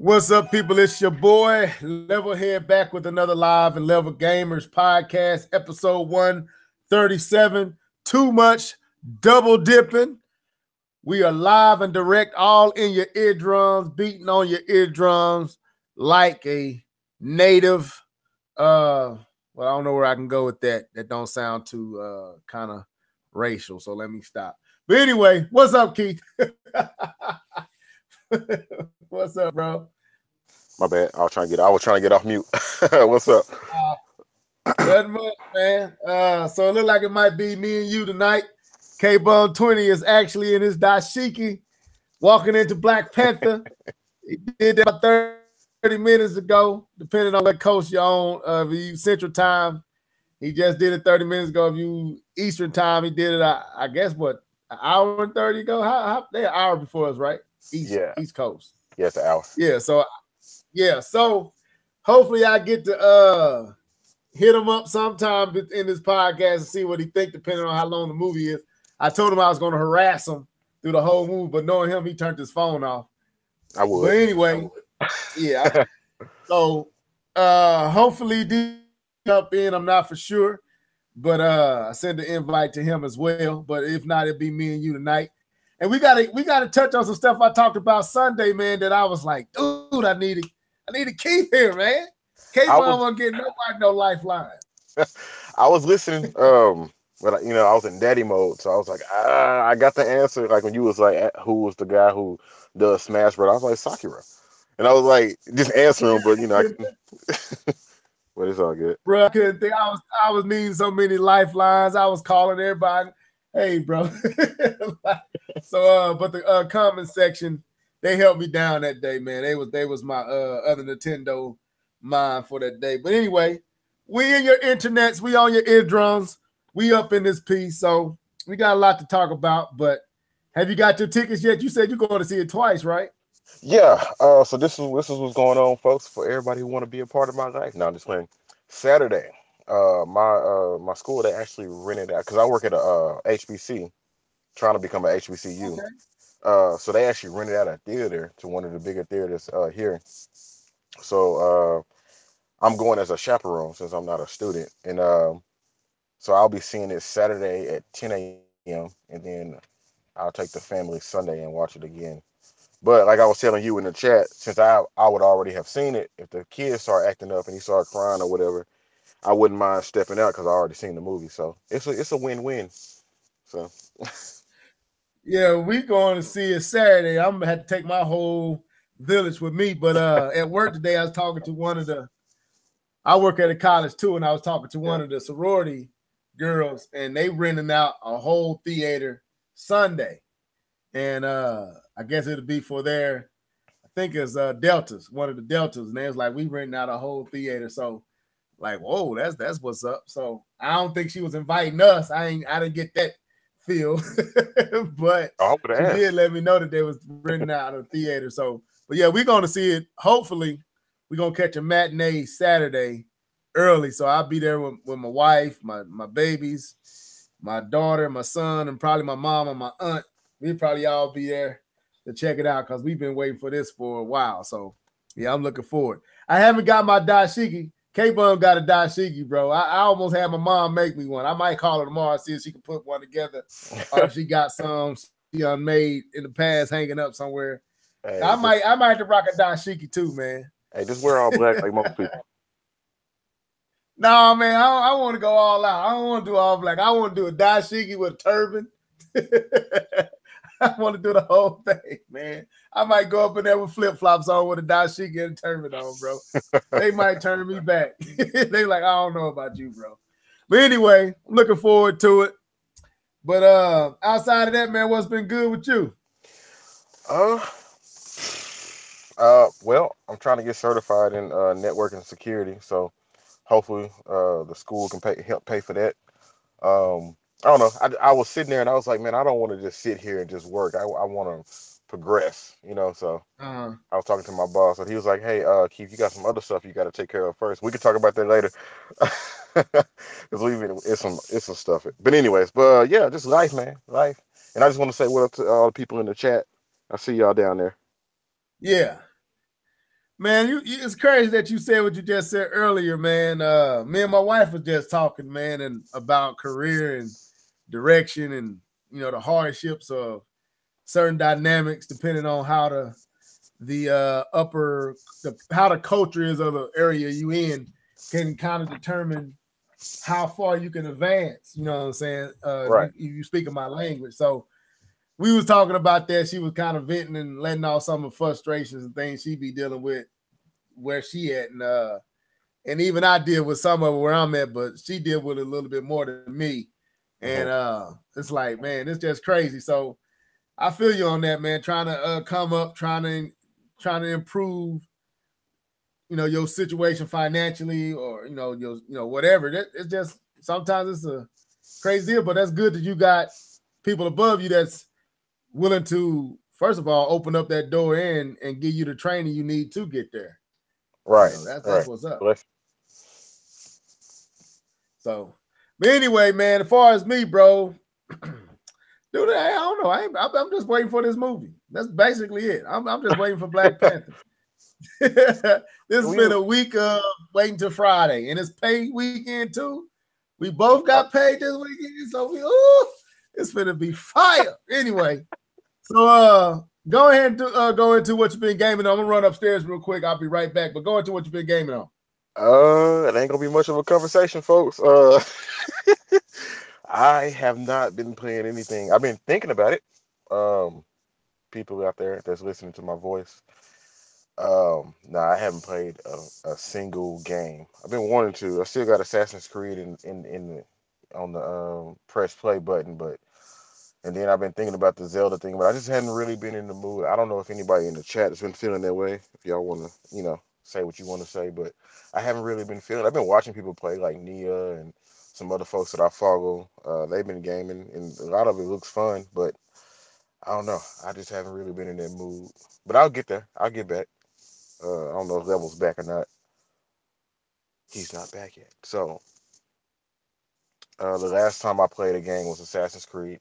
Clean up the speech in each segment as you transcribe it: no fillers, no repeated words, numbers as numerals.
What's up, people? It's your boy, Level Head, back with another Live and Level Gamers podcast, episode 137. Too much double dipping. We are live and direct, all in your eardrums, beating on your eardrums like a native. Well, I don't know where I can go with that. That don't sound too kind of racial, so let me stop. But anyway, what's up, Keith? What's up, bro? My bad. I was trying to get off mute. What's up? Nothing much, man. So it looked like it might be me and you tonight. K-Bum 20 is actually in his dashiki, walking into Black Panther. He did that about 30 minutes ago, depending on what coast you're on. If you Central Time, he just did it 30 minutes ago. If you Eastern Time, he did it, I guess, what, an hour and 30 ago? How they're an hour before us, right? East Coast. Yeah, it's an hour. So hopefully I get to hit him up sometime in this podcast and see what he think, depending on how long the movie is. I told him I was going to harass him through the whole movie, but knowing him, he turned his phone off. I would. But anyway, yeah. So hopefully he jump in. I'm not for sure, but I send an invite to him as well. But if not, it'll be me and you tonight. And we gotta touch on some stuff I talked about Sunday, man. That I was like, dude, I need to keep here, man. K-Bum won't get nobody no lifeline. I was listening, but I was in daddy mode, so I was like, I got the answer. Like when you was like, who was the guy who does Smash Bros? I was like Sakura, and I was like, just answer him, but I can. But it's all good, bro. I couldn't think. I was needing so many lifelines. I was calling everybody. Hey, bro. So, but the comment section, they helped me down that day, man. They was my other Nintendo mind for that day. But anyway, we in your internets, we on your eardrums, we up in this piece, so we got a lot to talk about. But have you got your tickets yet? You said you're going to see it twice, right? Yeah. So this is what's going on, folks. For everybody who want to be a part of my life. Now, I'm just playing. Saturday, my school, they actually rented out because I work at a HBC, trying to become an HBCU. Okay. So they actually rented out a theater to one of the bigger theaters here. So I'm going as a chaperone since I'm not a student, and so I'll be seeing it Saturday at 10 a.m. and then I'll take the family Sunday and watch it again. But like I was telling you in the chat, since I would already have seen it, if the kids start acting up and he started crying or whatever, I wouldn't mind stepping out because I already seen the movie. So it's a win-win. So yeah, we going to see it Saturday. I'm gonna have to take my whole village with me. But at work today, I was talking to I work at a college too, and I was talking to one of the sorority girls, and they renting out a whole theater Sunday. And I guess it'll be for their, I think it's Deltas, one of the Deltas, and they was like, we renting out a whole theater. So like, whoa, that's what's up. So I don't think she was inviting us. I didn't get that feel, but she did let me know that they was renting out a theater. So, but yeah, we're gonna see it. Hopefully, we're gonna catch a matinee Saturday early. So I'll be there with my wife, my babies, my daughter, my son, and probably my mom and my aunt. We'll probably all be there to check it out because we've been waiting for this for a while. So yeah, I'm looking forward. I haven't got my dashiki. K-Bum got a dashiki, bro. I almost had my mom make me one. I might call her tomorrow and see if she can put one together, or if she got some she made in the past hanging up somewhere. Hey, I might have to rock a dashiki too, man. Hey, just wear all black like most people. No, man, I want to go all out. I don't want to do all black. I want to do a dashiki with a turban. I want to do the whole thing, man. I might go up in there with flip-flops on with a dashiki and a turban on, bro. They might turn me back. They like, I don't know about you, bro. But anyway, I'm looking forward to it. But outside of that, man, what's been good with you? Well, I'm trying to get certified in network and security, so hopefully the school can help pay for that. I don't know. I was sitting there and I was like, man, I don't want to just sit here and just work. I want to progress, So I was talking to my boss, and he was like, hey, Keith, you got some other stuff you got to take care of first. We can talk about that later. Because it's some stuff. But anyways, yeah, just life, man, life. And I just want to say what up to all the people in the chat. I see y'all down there. Yeah. Man, it's crazy that you said what you just said earlier, man. Me and my wife was just talking, man, and about career and direction and the hardships of certain dynamics depending on how how the culture is of the area you in can kind of determine how far you can advance. You know what I'm saying? Right. You speaking my language. So we was talking about that. She was kind of venting and letting out some of the frustrations and things she be dealing with where she at. And even I deal with some of it where I'm at, but she deal with it a little bit more than me. And it's like, man, it's just crazy. So I feel you on that, man. Trying to come up, trying to improve, your situation financially, or your whatever. It's just sometimes it's a crazy deal, but that's good that you got people above you that's willing to, first of all, open up that door and give you the training you need to get there. Right. That's what's up. Bless. So, but anyway, man, as far as me, bro, dude, I don't know. I'm just waiting for this movie. That's basically it. I'm just waiting for Black Panther. This has been a week of waiting till Friday, and it's paid weekend too. We both got paid this weekend, so it's gonna be fire. Anyway, so go ahead and go into what you've been gaming on. I'm gonna run upstairs real quick. I'll be right back. But go into what you've been gaming on. It ain't gonna be much of a conversation, folks. I have not been playing anything. I've been thinking about it. People out there that's listening to my voice. No, I haven't played a single game. I've been wanting to. I still got Assassin's Creed on the press play button, and then I've been thinking about the Zelda thing, but I just hadn't really been in the mood. I don't know if anybody in the chat has been feeling that way. If y'all want to, say what you want to say, but I haven't really been feeling. I've been watching people play like Nia and some other folks that I follow. They've been gaming, and a lot of it looks fun, but I don't know. I just haven't really been in that mood. But I'll get there. I'll get back. I don't know if Level's back or not. He's not back yet. So the last time I played a game was Assassin's Creed,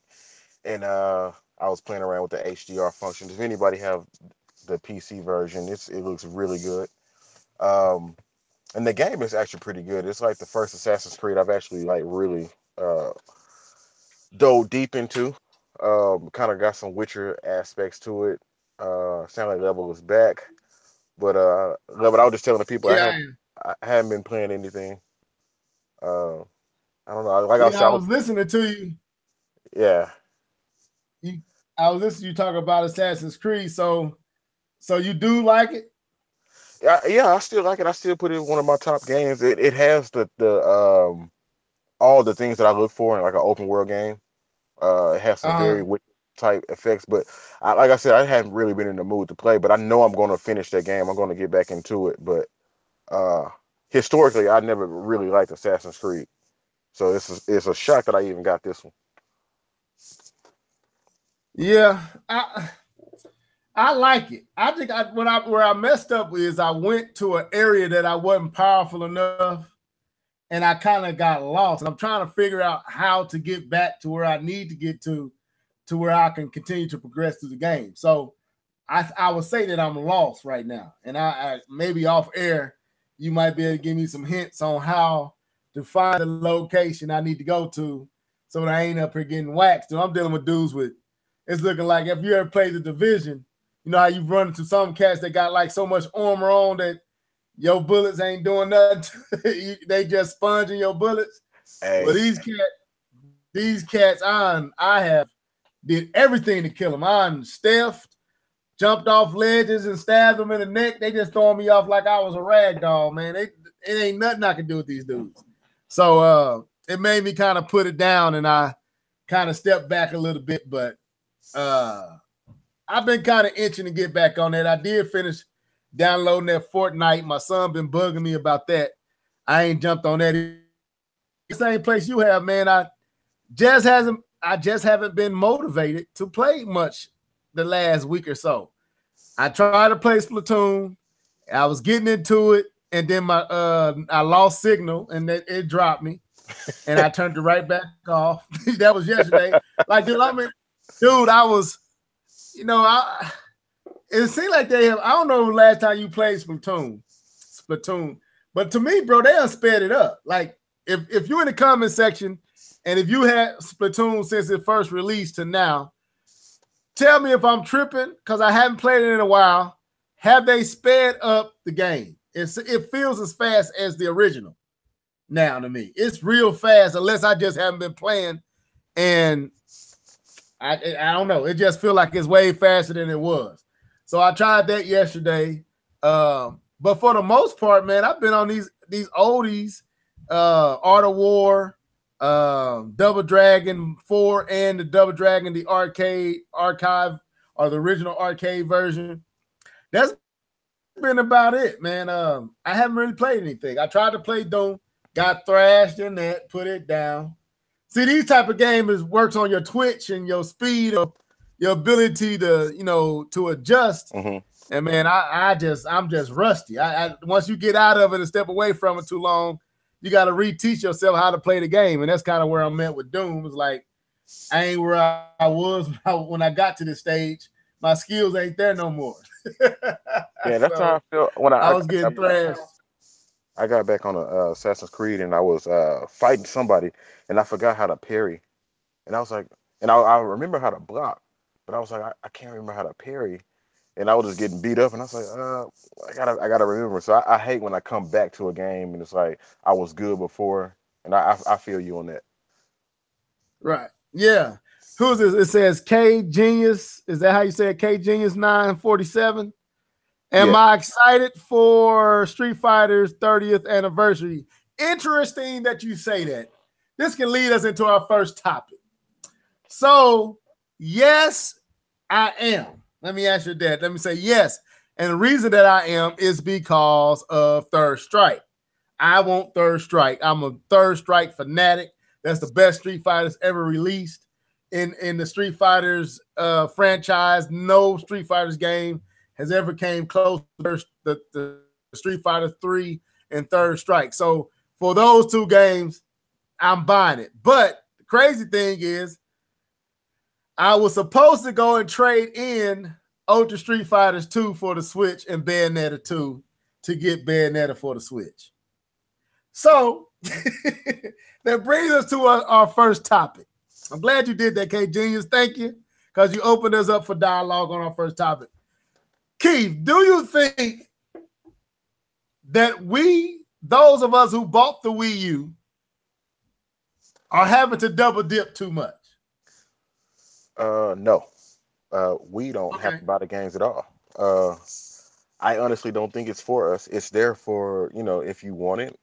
and I was playing around with the HDR function. If anybody have the PC version, it looks really good. And the game is actually pretty good. It's like the first Assassin's Creed I've actually like really dove deep into. Kind of got some Witcher aspects to it. Sound like Level is back. But I was just telling the people I haven't been playing anything. I don't know. Like I was listening to you. Yeah. I was listening to you talk about Assassin's Creed. So you do like it? Yeah, I still like it. I still put it in one of my top games. It has the all the things that I look for in like an open world game. It has some very type effects, but like I said, I hadn't really been in the mood to play. But I know I'm going to finish that game. I'm going to get back into it. But historically, I never really liked Assassin's Creed, so it's a shock that I even got this one. Yeah, I like it. I think where I messed up is I went to an area that I wasn't powerful enough, and I kind of got lost. And I'm trying to figure out how to get back to where I need to get to where I can continue to progress through the game. So I would say that I'm lost right now, and I maybe off air you might be able to give me some hints on how to find the location I need to go to, so that I ain't up here getting waxed. So I'm dealing with dudes with. It's looking like if you ever played the Division, you know how you run into some cats that got like so much armor on that your bullets ain't doing nothing. They just sponging your bullets. Hey. Well, these cats, I have did everything to kill them. I stealthed, jumped off ledges and stabbed them in the neck. They just throwing me off like I was a rag doll, man. It ain't nothing I can do with these dudes. So it made me kind of put it down, and I kind of stepped back a little bit, but I've been kind of itching to get back on that. I did finish downloading that Fortnite. My son been bugging me about that. I ain't jumped on that. The same place you have, man. I just haven't been motivated to play much the last week or so. I tried to play Splatoon. I was getting into it, and then I lost signal, and it dropped me, and I turned it right back off. That was yesterday. Like, dude, I was, it seems like they have. I don't know the last time you played Splatoon, but to me, bro, they done sped it up. Like if you're in the comment section, and if you had Splatoon since it first released to now, tell me if I'm tripping because I haven't played it in a while. Have they sped up the game? It feels as fast as the original now to me. It's real fast unless I just haven't been playing, and I don't know. It just feels like it's way faster than it was. So I tried that yesterday. But for the most part, man, I've been on these oldies, Art of War, Double Dragon 4, and the Double Dragon, the archive, or the original arcade version. That's been about it, man. I haven't really played anything. I tried to play Doom, got thrashed in that, put it down. See, these type of games works on your twitch and your speed, or your ability to, to adjust. Mm-hmm. And man, I'm just rusty. I once you get out of it and step away from it too long, you got to reteach yourself how to play the game. And that's kind of where I'm at with Doom. It's like I ain't where I was when I got to this stage. My skills ain't there no more. Yeah, that's how I feel when I was getting thrashed. I got back on Assassin's Creed and I was fighting somebody and I forgot how to parry. And I was like, and I remember how to block, but I was like, I can't remember how to parry. And I was just getting beat up, and I was like, I gotta remember. So I hate when I come back to a game and it's like I was good before, and I feel you on that. Right? Yeah. Who's this? It says K Genius. Is that how you say it? K Genius 947. Am I excited for Street Fighter's 30th anniversary? Interesting that you say that. This can lead us into our first topic. So, yes, I am. Let me answer that. Let me say yes. And the reason that I am is because of Third Strike. I want Third Strike. I'm a Third Strike fanatic. That's the best Street Fighters ever released in the Street Fighters franchise. No Street Fighters game has ever came close to the Street Fighter 3 and Third Strike. So for those two games, I'm buying it. But the crazy thing is, I was supposed to go and trade in Ultra Street Fighters 2 for the Switch and Bayonetta 2 to get Bayonetta for the Switch. So that brings us to our first topic. I'm glad you did that, K Genius. Thank you, because you opened us up for dialogue on our first topic. Keith, do you think that those of us who bought the Wii U, are having to double dip too much? No. We don't have to buy the games at all. I honestly don't think it's for us. It's there for, if you want it.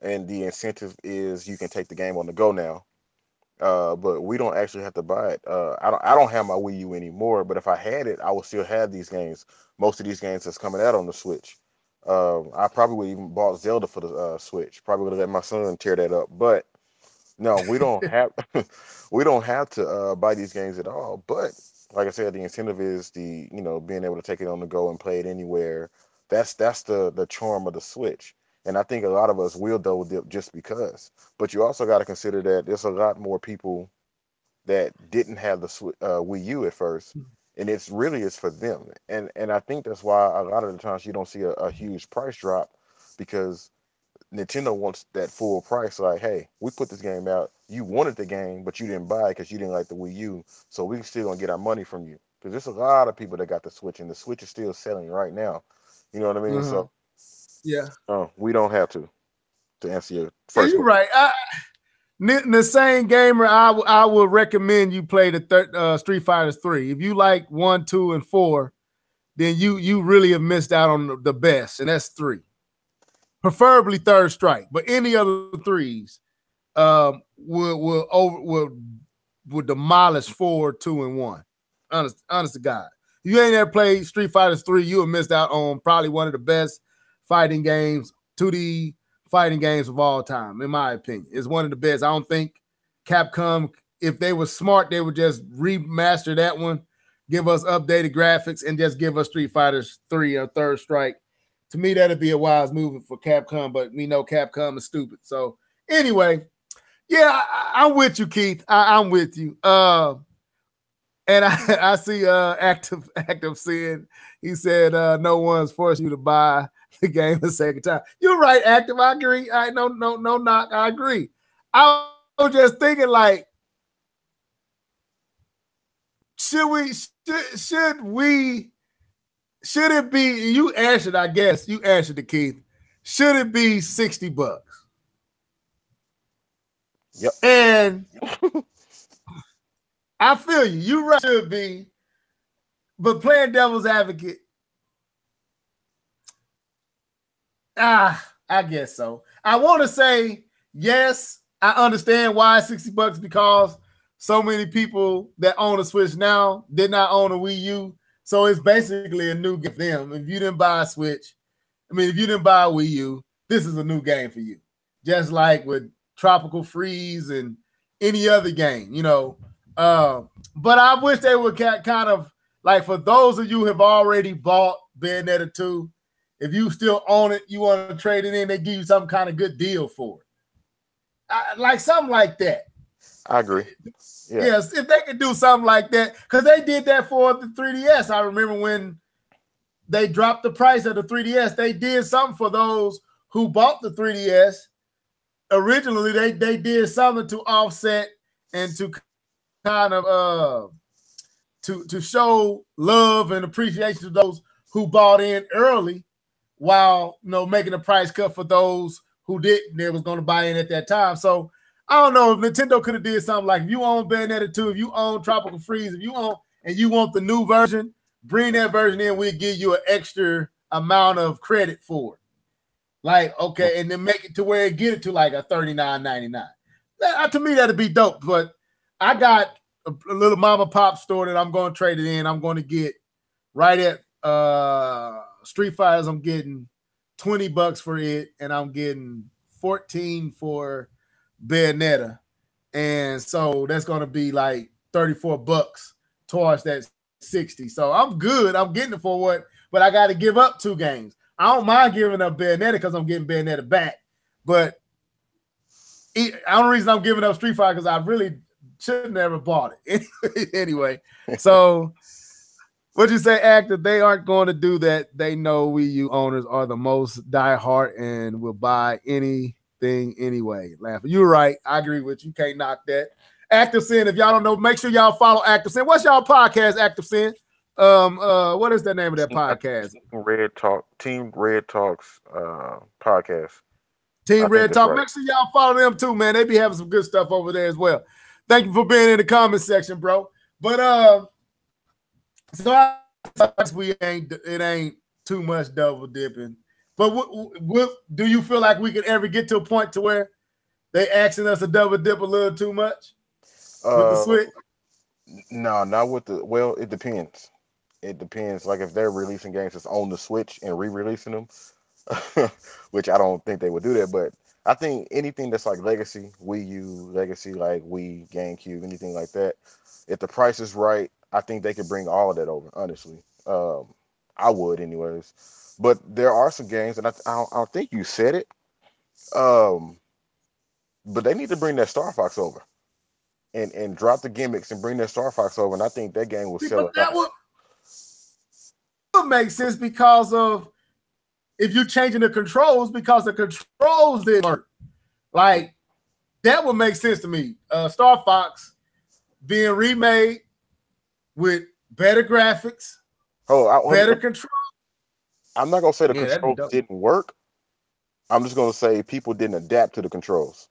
And the incentive is you can take the game on the go now. But we don't actually have to buy it. I don't have my Wii U anymore, but if I had it, I would still have these games. Most of these games that's coming out on the Switch. I probably would even bought Zelda for the Switch. Probably would have let my son tear that up. But no, we don't have to buy these games at all. But like I said, the incentive is being able to take it on the go and play it anywhere. That's the charm of the Switch. And I think a lot of us will double dip just because. But you also got to consider that there's a lot more people that didn't have the Wii U at first, and it's for them. And I think that's why a lot of the times you don't see a huge price drop, because Nintendo wants that full price. Like, hey, we put this game out. You wanted the game, but you didn't buy it because you didn't like the Wii U. So we still gonna get our money from you. Because there's a lot of people that got the Switch, and the Switch is still selling right now. You know what I mean? Mm-hmm. So yeah, we don't have to answer your Yeah, first. you're right. The same gamer, I would recommend you play the Street Fighter 3. If you like 1, 2, and 4, then you really have missed out on the best, and that's 3. Preferably Third Strike, but any other 3s will demolish 4, 2, and 1. Honest to God. If you ain't ever played Street Fighter 3, you have missed out on probably one of the best fighting games, 2D fighting games of all time, in my opinion. It's one of the best. I don't think Capcom, if they were smart, they would just remaster that one, give us updated graphics, and just give us Street Fighter 3 or Third Strike. To me, that'd be a wise move for Capcom, but we know Capcom is stupid. So anyway, yeah, I'm with you, Keith. I'm with you. And I see active saying, he said no one's forced you to buy the game a second time. You're right, active. I agree. I no knock. I agree. I was just thinking, like, should it be, you answered, I guess. You answered it, Keith. Should it be $60? Yep. And I feel you. You right, should be. But playing devil's advocate, I guess so. I want to say yes. I understand why $60 because so many people that own a Switch now did not own a Wii U, so it's basically a new game for them. If you didn't buy a Switch, if you didn't buy a Wii U, this is a new game for you. Just like with Tropical Freeze and any other game, you know. But I wish they would kind of, like, for those of you who have already bought Bayonetta 2, if you still own it, you want to trade it in, they give you some kind of good deal for it. Like something like that. I agree. Yeah. Yes, if they could do something like that, because they did that for the 3DS. I remember when they dropped the price of the 3DS, they did something for those who bought the 3DS. Originally, they did something to offset and to kind of to show love and appreciation to those who bought in early, while making a price cut for those who didn't. They was going to buy in at that time. So I don't know if Nintendo could have did something like, if you own Bayonetta 2, if you own Tropical Freeze, if you own and you want the new version, bring that version in. We'll give you an extra amount of credit for it. Like, okay, and then make it to where it get it to like a $39.99. To me, that'd be dope. But I got a little mom and pop store that I'm going to trade it in. I'm going to get right at Street Fighters. I'm getting $20 for it, and I'm getting $14 for Bayonetta, and so that's going to be like $34 towards that 60. So I'm good. I'm getting it for what, but I got to give up 2 games. I don't mind giving up Bayonetta because I'm getting Bayonetta back, but the only reason I'm giving up Street Fighter because I really should have never bought it anyway. So what you say, actor? They aren't going to do that. They know Wii U owners are the most diehard and will buy anything anyway. Laughing. You're right. I agree with you. Can't knock that. Active Sin. If y'all don't know, make sure y'all follow Active Sin. What's y'all podcast, Active Sin? What is the name of that podcast? Team Red Talks podcast. Team Red Talk. Right. Make sure y'all follow them too, man. They be having some good stuff over there as well. Thank you for being in the comment section, bro. But so it ain't too much double dipping. But what do you feel like we could ever get to a point to where they asking us to double dip a little too much with the Switch? No, not with the. Well, it depends. It depends. Like if they're releasing games that's on the Switch and re-releasing them, which I don't think they would do that. But I think anything that's like Legacy, Wii U, Legacy like Wii, GameCube, anything like that, if the price is right, I think they could bring all of that over. Honestly, I would, anyways. But there are some games, and I don't think you said it. But they need to bring that Star Fox over, and drop the gimmicks and bring that Star Fox over, and I think that game will sell. That would make sense because of if you're changing the controls, because the controls didn't work. Like that would make sense to me. Star Fox being remade with better graphics, better control. I'm not gonna say the controls didn't work. I'm just gonna say people didn't adapt to the controls.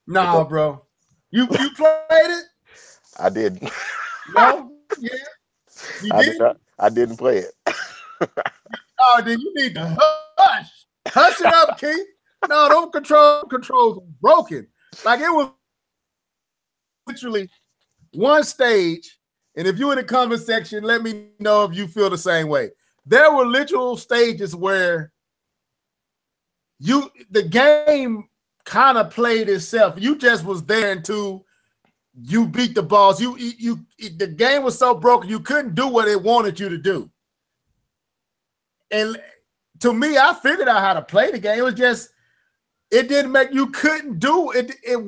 Nah, bro. You played it? I did. No? Yeah. You did? I didn't play it. Oh, then you need to hush. Hush it up, Keith. No, those controls were broken. Like it was literally one stage. And if you're in the comment section, let me know if you feel the same way. There were literal stages where the game kind of played itself. You just was there until you beat the boss. The game was so broken you couldn't do what it wanted you to do. And to me, I figured out how to play the game. It was just it didn't make you couldn't do it. You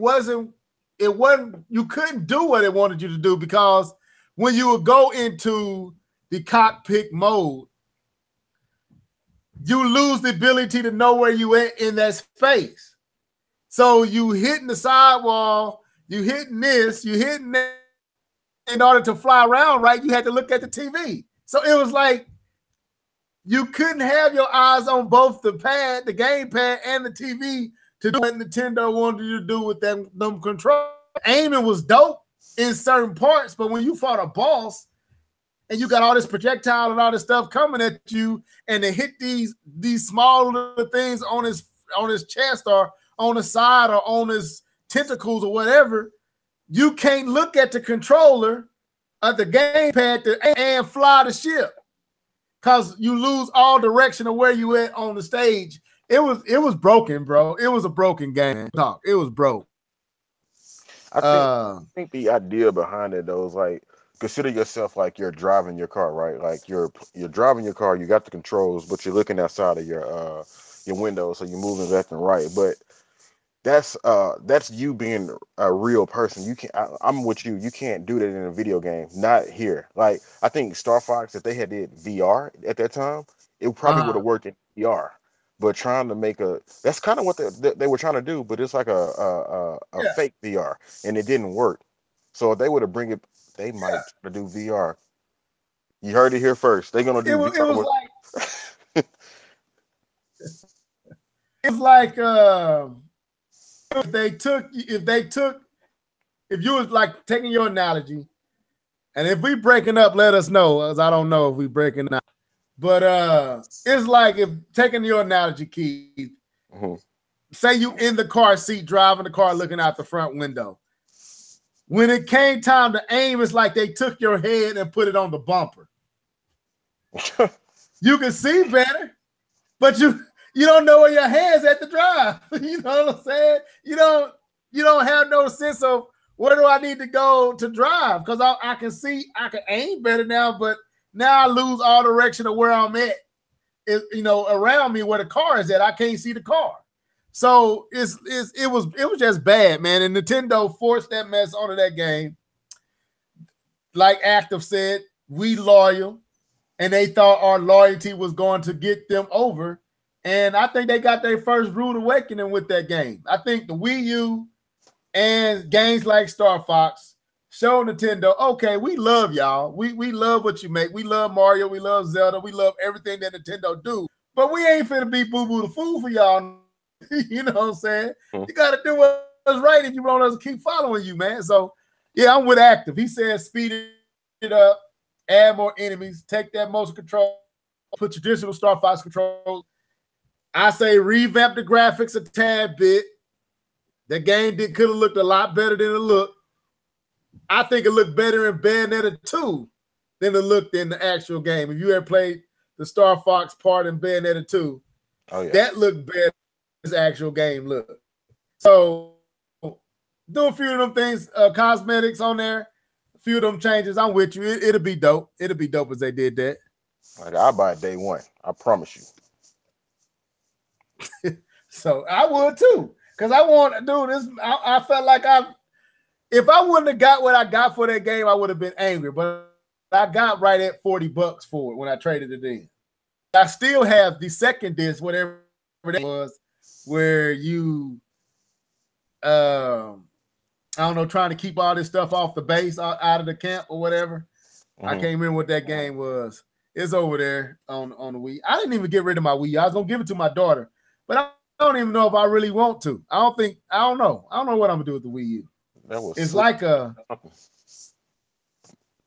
couldn't do what it wanted you to do because when you would go into the cockpit mode, you lose the ability to know where you at in that space. So you hitting the sidewall, you hitting this, you hitting that. In order to fly around, right, you had to look at the TV. So it was like you couldn't have your eyes on both the pad, the gamepad, and the TV to do what Nintendo wanted you to do with them controls. Aiming was dope in certain parts, but when you fought a boss and you got all this projectile and all this stuff coming at you, and they hit these small little things on his chest or on his side or on his tentacles or whatever, you can't look at the controller of the gamepad and fly the ship because you lose all direction of where you at on the stage. It was broken, bro. It was a broken game. It was broke. I think the idea behind it though is like, consider yourself like you're driving your car, right? Like you're driving your car, you got the controls, but you're looking outside of your window, so you're moving left and right. But that's you being a real person. You can't. I'm with you. You can't do that in a video game. Not here. Like I think Star Fox, if they had did VR at that time, it probably would have worked in VR. But trying to make that's kind of what they were trying to do. But it's like a fake VR, and it didn't work. So if they would have they might try to do VR. You heard it here first. They're gonna do. It was like. It's like. If you was like taking your analogy, and if we breaking up, let us know, as I don't know if we breaking up. But it's like if taking your analogy, Keith, say you in the car seat driving the car looking out the front window. When it came time to aim, it's like they took your head and put it on the bumper. You can see better, but you don't know where your hand's at the drive. You know what I'm saying? You don't have no sense of where do I need to go to drive, because I can see, I can aim better now, but now I lose all direction of where I'm at. Around me where the car is at, I can't see the car. So it was just bad, man. And Nintendo forced that mess onto that game. Like Active said, we loyal, and they thought our loyalty was going to get them over. And I think they got their first rude awakening with that game. I think the Wii U and games like Star Fox show Nintendo, okay, we love y'all. We love what you make. We love Mario. We love Zelda. We love everything that Nintendo do. But we ain't finna be boo-boo the fool for y'all. You know what I'm saying? You got to do what's right if you want us to keep following you, man. So, yeah, I'm with Active. He said speed it up, add more enemies, take that motion control, put traditional Star Fox controls. I say revamp the graphics a tad bit. The game could have looked a lot better than it looked. I think it looked better in Bayonetta 2 than it looked in the actual game. If you ever played the Star Fox part in Bayonetta 2, that looked better than the actual game looked. So do a few of them things, cosmetics on there, a few of them changes. I'm with you. It'll be dope. It'll be dope as they did that. Like, I'll buy it day one. I promise you. So I would too, because I want to do this. I felt like if I wouldn't have got what I got for that game, I would have been angry. But I got right at $40 for it when I traded it in. I still have the second disc, whatever that was, where you, I don't know, trying to keep all this stuff off the base, out of the camp or whatever. I can't remember what that game was. It's over there on the Wii. I didn't even get rid of my Wii. I was gonna give it to my daughter, but I don't even know if I really want to. I don't know what I'm gonna do with the Wii U. It's like a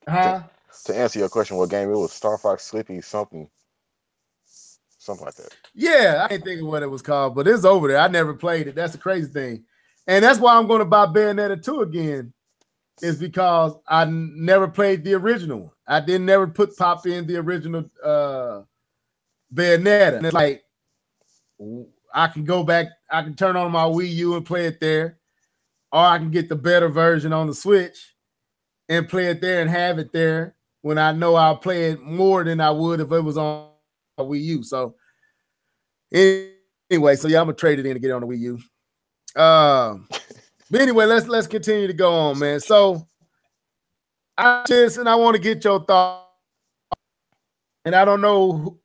to answer your question, what game it was? Star Fox Slippy something like that. Yeah, I can't think of what it was called, but it's over there. I never played it. That's the crazy thing, and that's why I'm going to buy Bayonetta 2 again. Is because I never played the original one. I didn't never pop in the original Bayonetta, and it's like I can go back. I can turn on my Wii U and play it there, or I can get the better version on the Switch and play it there and have it there when I know I'll play it more than I would if it was on a Wii U. So anyway, so yeah, I'm gonna trade it in to get it on the Wii U. But anyway, let's continue to go on, man. So I want to get your thoughts. And I don't know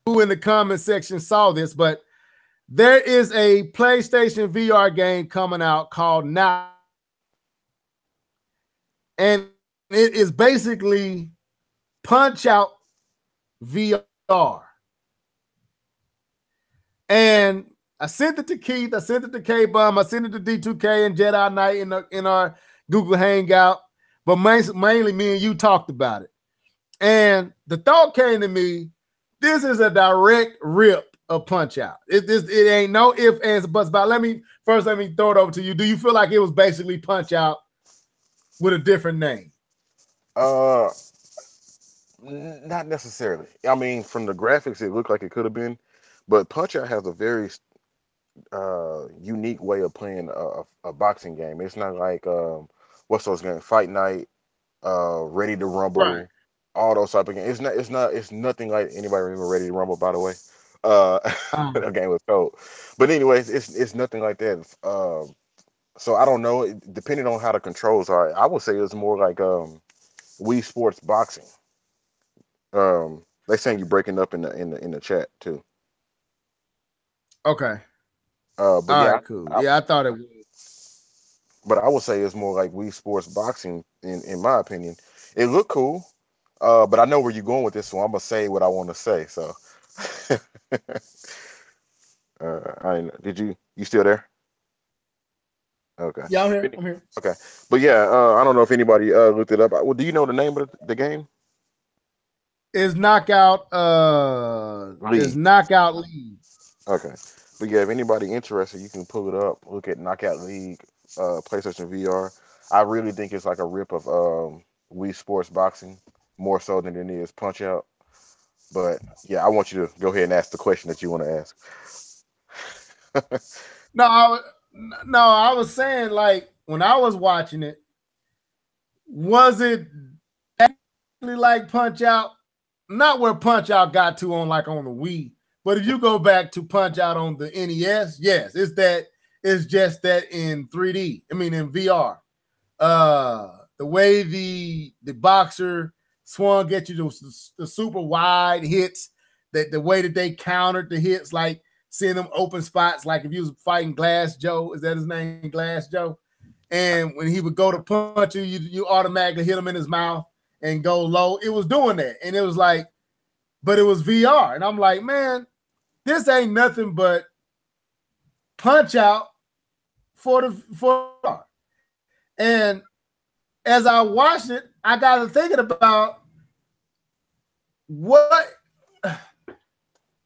who in the comment section saw this, but there is a PlayStation VR game coming out called Now. And it is basically Punch-Out VR. And I sent it to Keith, I sent it to K-Bum, I sent it to D2K and Jedi Knight in our Google Hangout, but mainly me and you talked about it. And the thought came to me, this is a direct rip of Punch-Out. It ain't no ifs, ands, or buts about. Let me throw it over to you. Do you feel like it was basically Punch-Out with a different name? Not necessarily. I mean, from the graphics, it looked like it could have been, but Punch-Out has a very unique way of playing a boxing game. It's not like what's those games? Fight Night, Ready to Rumble, Right. all those type of games. It's nothing like anybody remember Ready to Rumble, by the way. A game was cold. But anyways, it's nothing like that. So I don't know. Depending on how the controls are, I would say it's more like Wii Sports Boxing. They saying you breaking up in the chat too. Okay. But all yeah, right, cool. I thought it was. But I would say it's more like Wii Sports Boxing, in my opinion. It looked cool, but I know where you're going with this, so I'm gonna say what I want to say. So, did you still there? Okay. Yeah, I'm here. I'm here. Okay, but yeah, I don't know if anybody looked it up. Well, do you know the name of the game? Is Knockout League. Okay. But yeah, if anybody interested, you can pull it up, look at Knockout League, PlayStation VR. I really think it's like a rip of Wii Sports Boxing, more so than it is Punch Out. But yeah, I want you to go ahead and ask the question that you want to ask. No, I was saying, like, when I was watching it, was it actually like Punch Out? Not where Punch Out got to on the Wii, but if you go back to Punch Out on the NES, yes, it's just that in 3D. I mean, in VR. The way the boxer swung at you, the super wide hits, that the way that they countered the hits, like seeing them open spots, like if you was fighting Glass Joe, is that his name, Glass Joe? And when he would go to punch you, you automatically hit him in his mouth and go low. It was doing that. And it was like, but it was VR. And I'm like, man, this ain't nothing but Punch Out for VR. And as I watched it, I got to thinking about what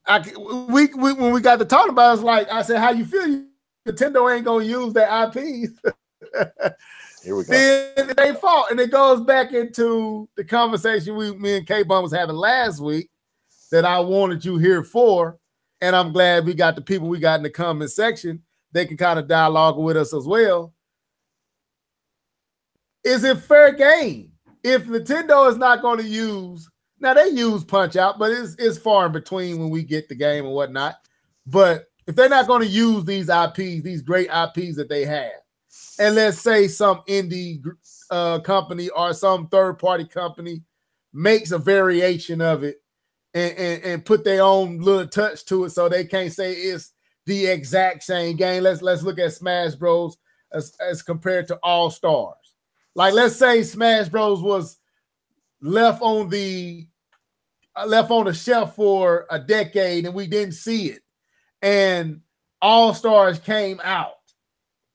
when we got to talking about it, it's like, I said, how you feel? Nintendo ain't going to use their IPs. Here we go. Then they fought, and it goes back into the conversation me and K-Bum was having last week that I wanted you here for, and I'm glad we got the people we got in the comment section. They can kind of dialogue with us as well. Is it fair game if Nintendo is not going to use? Now they use Punch Out, but it's far in between when we get the game and whatnot. But if they're not going to use these IPs, these great IPs that they have, and let's say some indie company or some third-party company makes a variation of it and put their own little touch to it, so they can't say it's the exact same game. Let's look at Smash Bros. as compared to All Stars. Like, let's say Smash Bros. Was left on the shelf for a decade and we didn't see it, and All Stars came out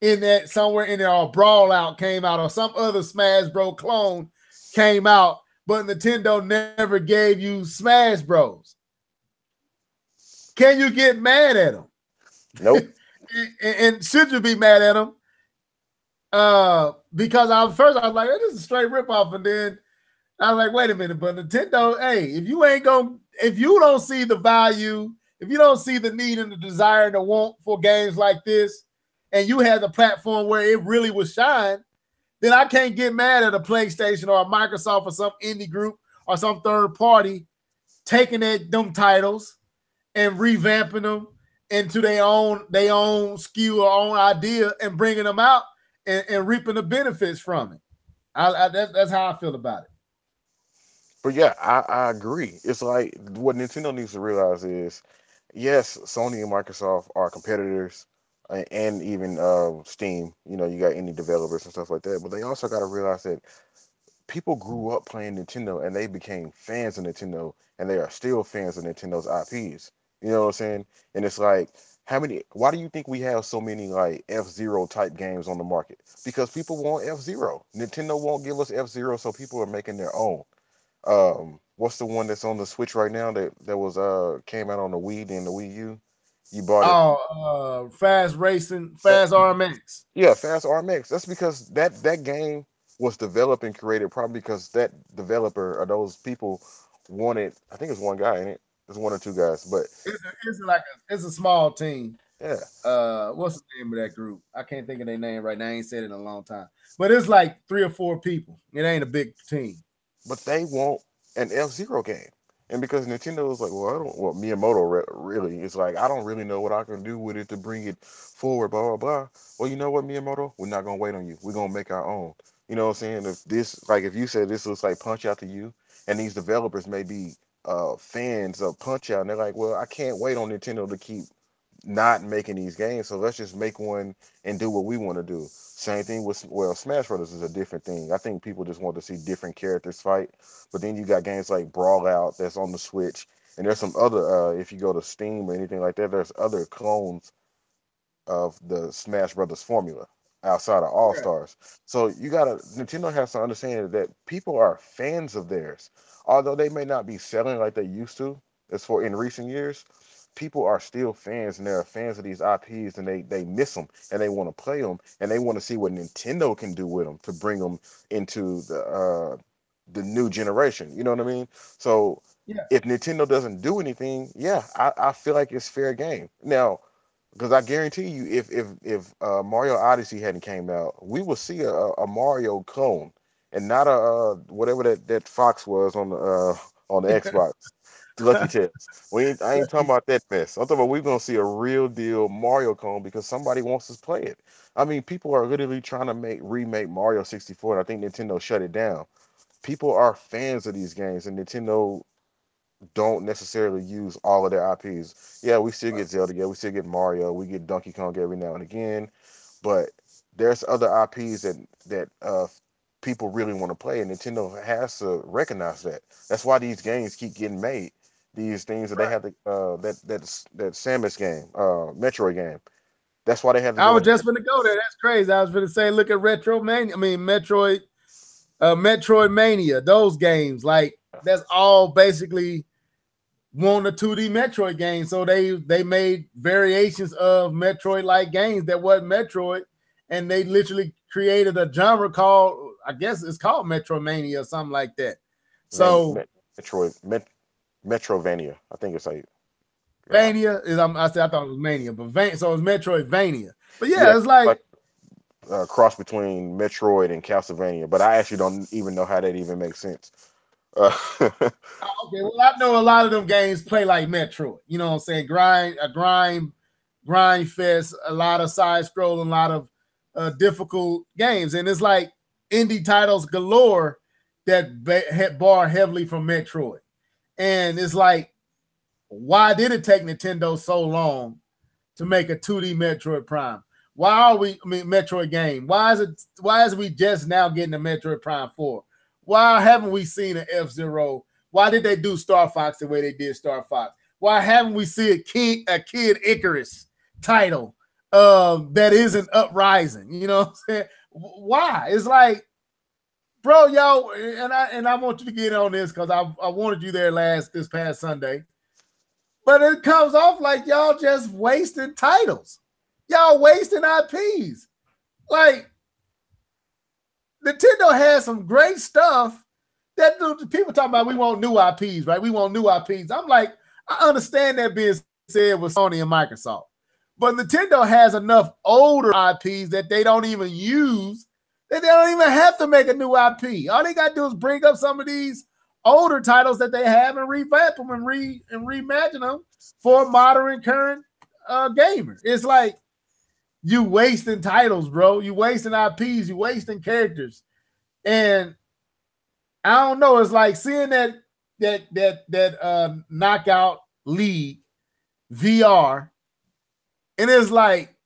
in that somewhere in there, or Brawl Out came out, or some other Smash Bros. Clone came out, but Nintendo never gave you Smash Bros. Can you get mad at them? Nope. and should you be mad at them? Because I was like, this is a straight ripoff, and then I was like, wait a minute, but Nintendo, hey, if you don't see the value, if you don't see the need and the desire and the want for games like this, and you had the platform where it really was shine, then I can't get mad at a PlayStation or a Microsoft or some indie group or some third party taking them titles and revamping them into their own skill or own idea and bringing them out and reaping the benefits from it. That's how I feel about it. But yeah, I agree. It's like what Nintendo needs to realize is, yes, Sony and Microsoft are competitors, and even Steam. You know, you got indie developers and stuff like that. But they also got to realize that people grew up playing Nintendo and they became fans of Nintendo, and they are still fans of Nintendo's IPs. You know what I'm saying? And it's like, why do you think we have so many like F-Zero type games on the market? Because people want F-Zero. Nintendo won't give us F-Zero, so people are making their own. What's the one that's on the Switch right now that was came out on the Wii and the Wii U? You bought it. Fast Racing, Fast RMX. Yeah, Fast RMX. That's because that game was developed and created probably because that developer or those people wanted. I think it's one guy in it. It's one or two guys, but It's a small team. yeah. What's the name of that group? I can't think of their name right now. I ain't said it in a long time. But it's like 3 or 4 people. It ain't a big team. But they want an F-Zero game. And because Nintendo is like, well, I don't, well, Miyamoto really is like, I don't really know what I can do with it to bring it forward, blah, blah, blah. Well, you know what, Miyamoto? We're not going to wait on you. We're going to make our own. You know what I'm saying? If you said this looks like Punch Out to you, and these developers may be fans of Punch Out, and they're like, well, I can't wait on Nintendo to keep not making these games, so let's just make one and do what we want to do. Same thing with, well, Smash Brothers is a different thing. I think people just want to see different characters fight, but then you got games like Brawl Out that's on the Switch, and there's some other. If you go to Steam or anything like that, there's other clones of the Smash Brothers formula outside of All Yeah. Stars. So Nintendo has to understand that people are fans of theirs, although they may not be selling like they used to. As for in recent years, people are still fans, and they're fans of these IPs, and they miss them, and they want to play them, and they want to see what Nintendo can do with them to bring them into the new generation. You know what I mean? So Yeah. if Nintendo doesn't do anything, yeah, I feel like it's fair game now. Because I guarantee you, if Mario Odyssey hadn't came out, we will see a Mario clone, and not a whatever that Fox was on the Xbox. Lucky Tales. I ain't talking about that mess. I'm talking about we're gonna see a real deal Mario clone because somebody wants to play it. I mean, people are literally trying to remake Mario 64, and I think Nintendo shut it down. People are fans of these games, and Nintendo don't necessarily use all of their IPs. Yeah, we still get Zelda, yeah, we still get Mario, we get Donkey Kong every now and again, but there's other IPs that people really want to play, and Nintendo has to recognize that. That's why these games keep getting made. These things that they have to that Samus game, Metroid game. That's why they have to I go was ahead. just going to go there. That's crazy. I was going to say, look at Metroid Mania. Those games, like that's all basically want a 2D Metroid game. So they made variations of Metroid like games that wasn't Metroid, and they literally created a genre called, I guess it's called Metromania or something like that. So Metrovania. I think it's like Vania is I said I thought it was Mania, but so it's Metroidvania. But yeah, yeah, it's like cross between Metroid and Castlevania, but I actually don't even know how that even makes sense. Uh, okay, well, I know a lot of them games play like Metroid. You know what I'm saying? Grind fest, a lot of side scrolling, a lot of difficult games, and it's like indie titles galore that bar heavily from Metroid. And it's like, why did it take Nintendo so long to make a 2D Metroid Prime? Metroid game? Why is we just now getting a Metroid Prime 4? Why haven't we seen an F-Zero? Why did they do Star Fox the way they did Star Fox? Why haven't we seen a Kid Icarus title that isn't Uprising? You know what I'm saying? Why? It's like, bro, y'all, and I want you to get on this because I wanted you there this past Sunday. But it comes off like y'all just wasting titles. Y'all wasting IPs. Like, Nintendo has some great stuff that people talking about. We want new IPs, right? We want new IPs. I'm like, I understand that being said with Sony and Microsoft, but Nintendo has enough older IPs that they don't even use, that they don't even have to make a new IP. All they got to do is bring up some of these older titles that they have and revamp them and reimagine them for modern current gamers. It's like, you wasting titles, bro. You wasting IPs. You wasting characters. And I don't know. It's like seeing that knockout league VR, and it's like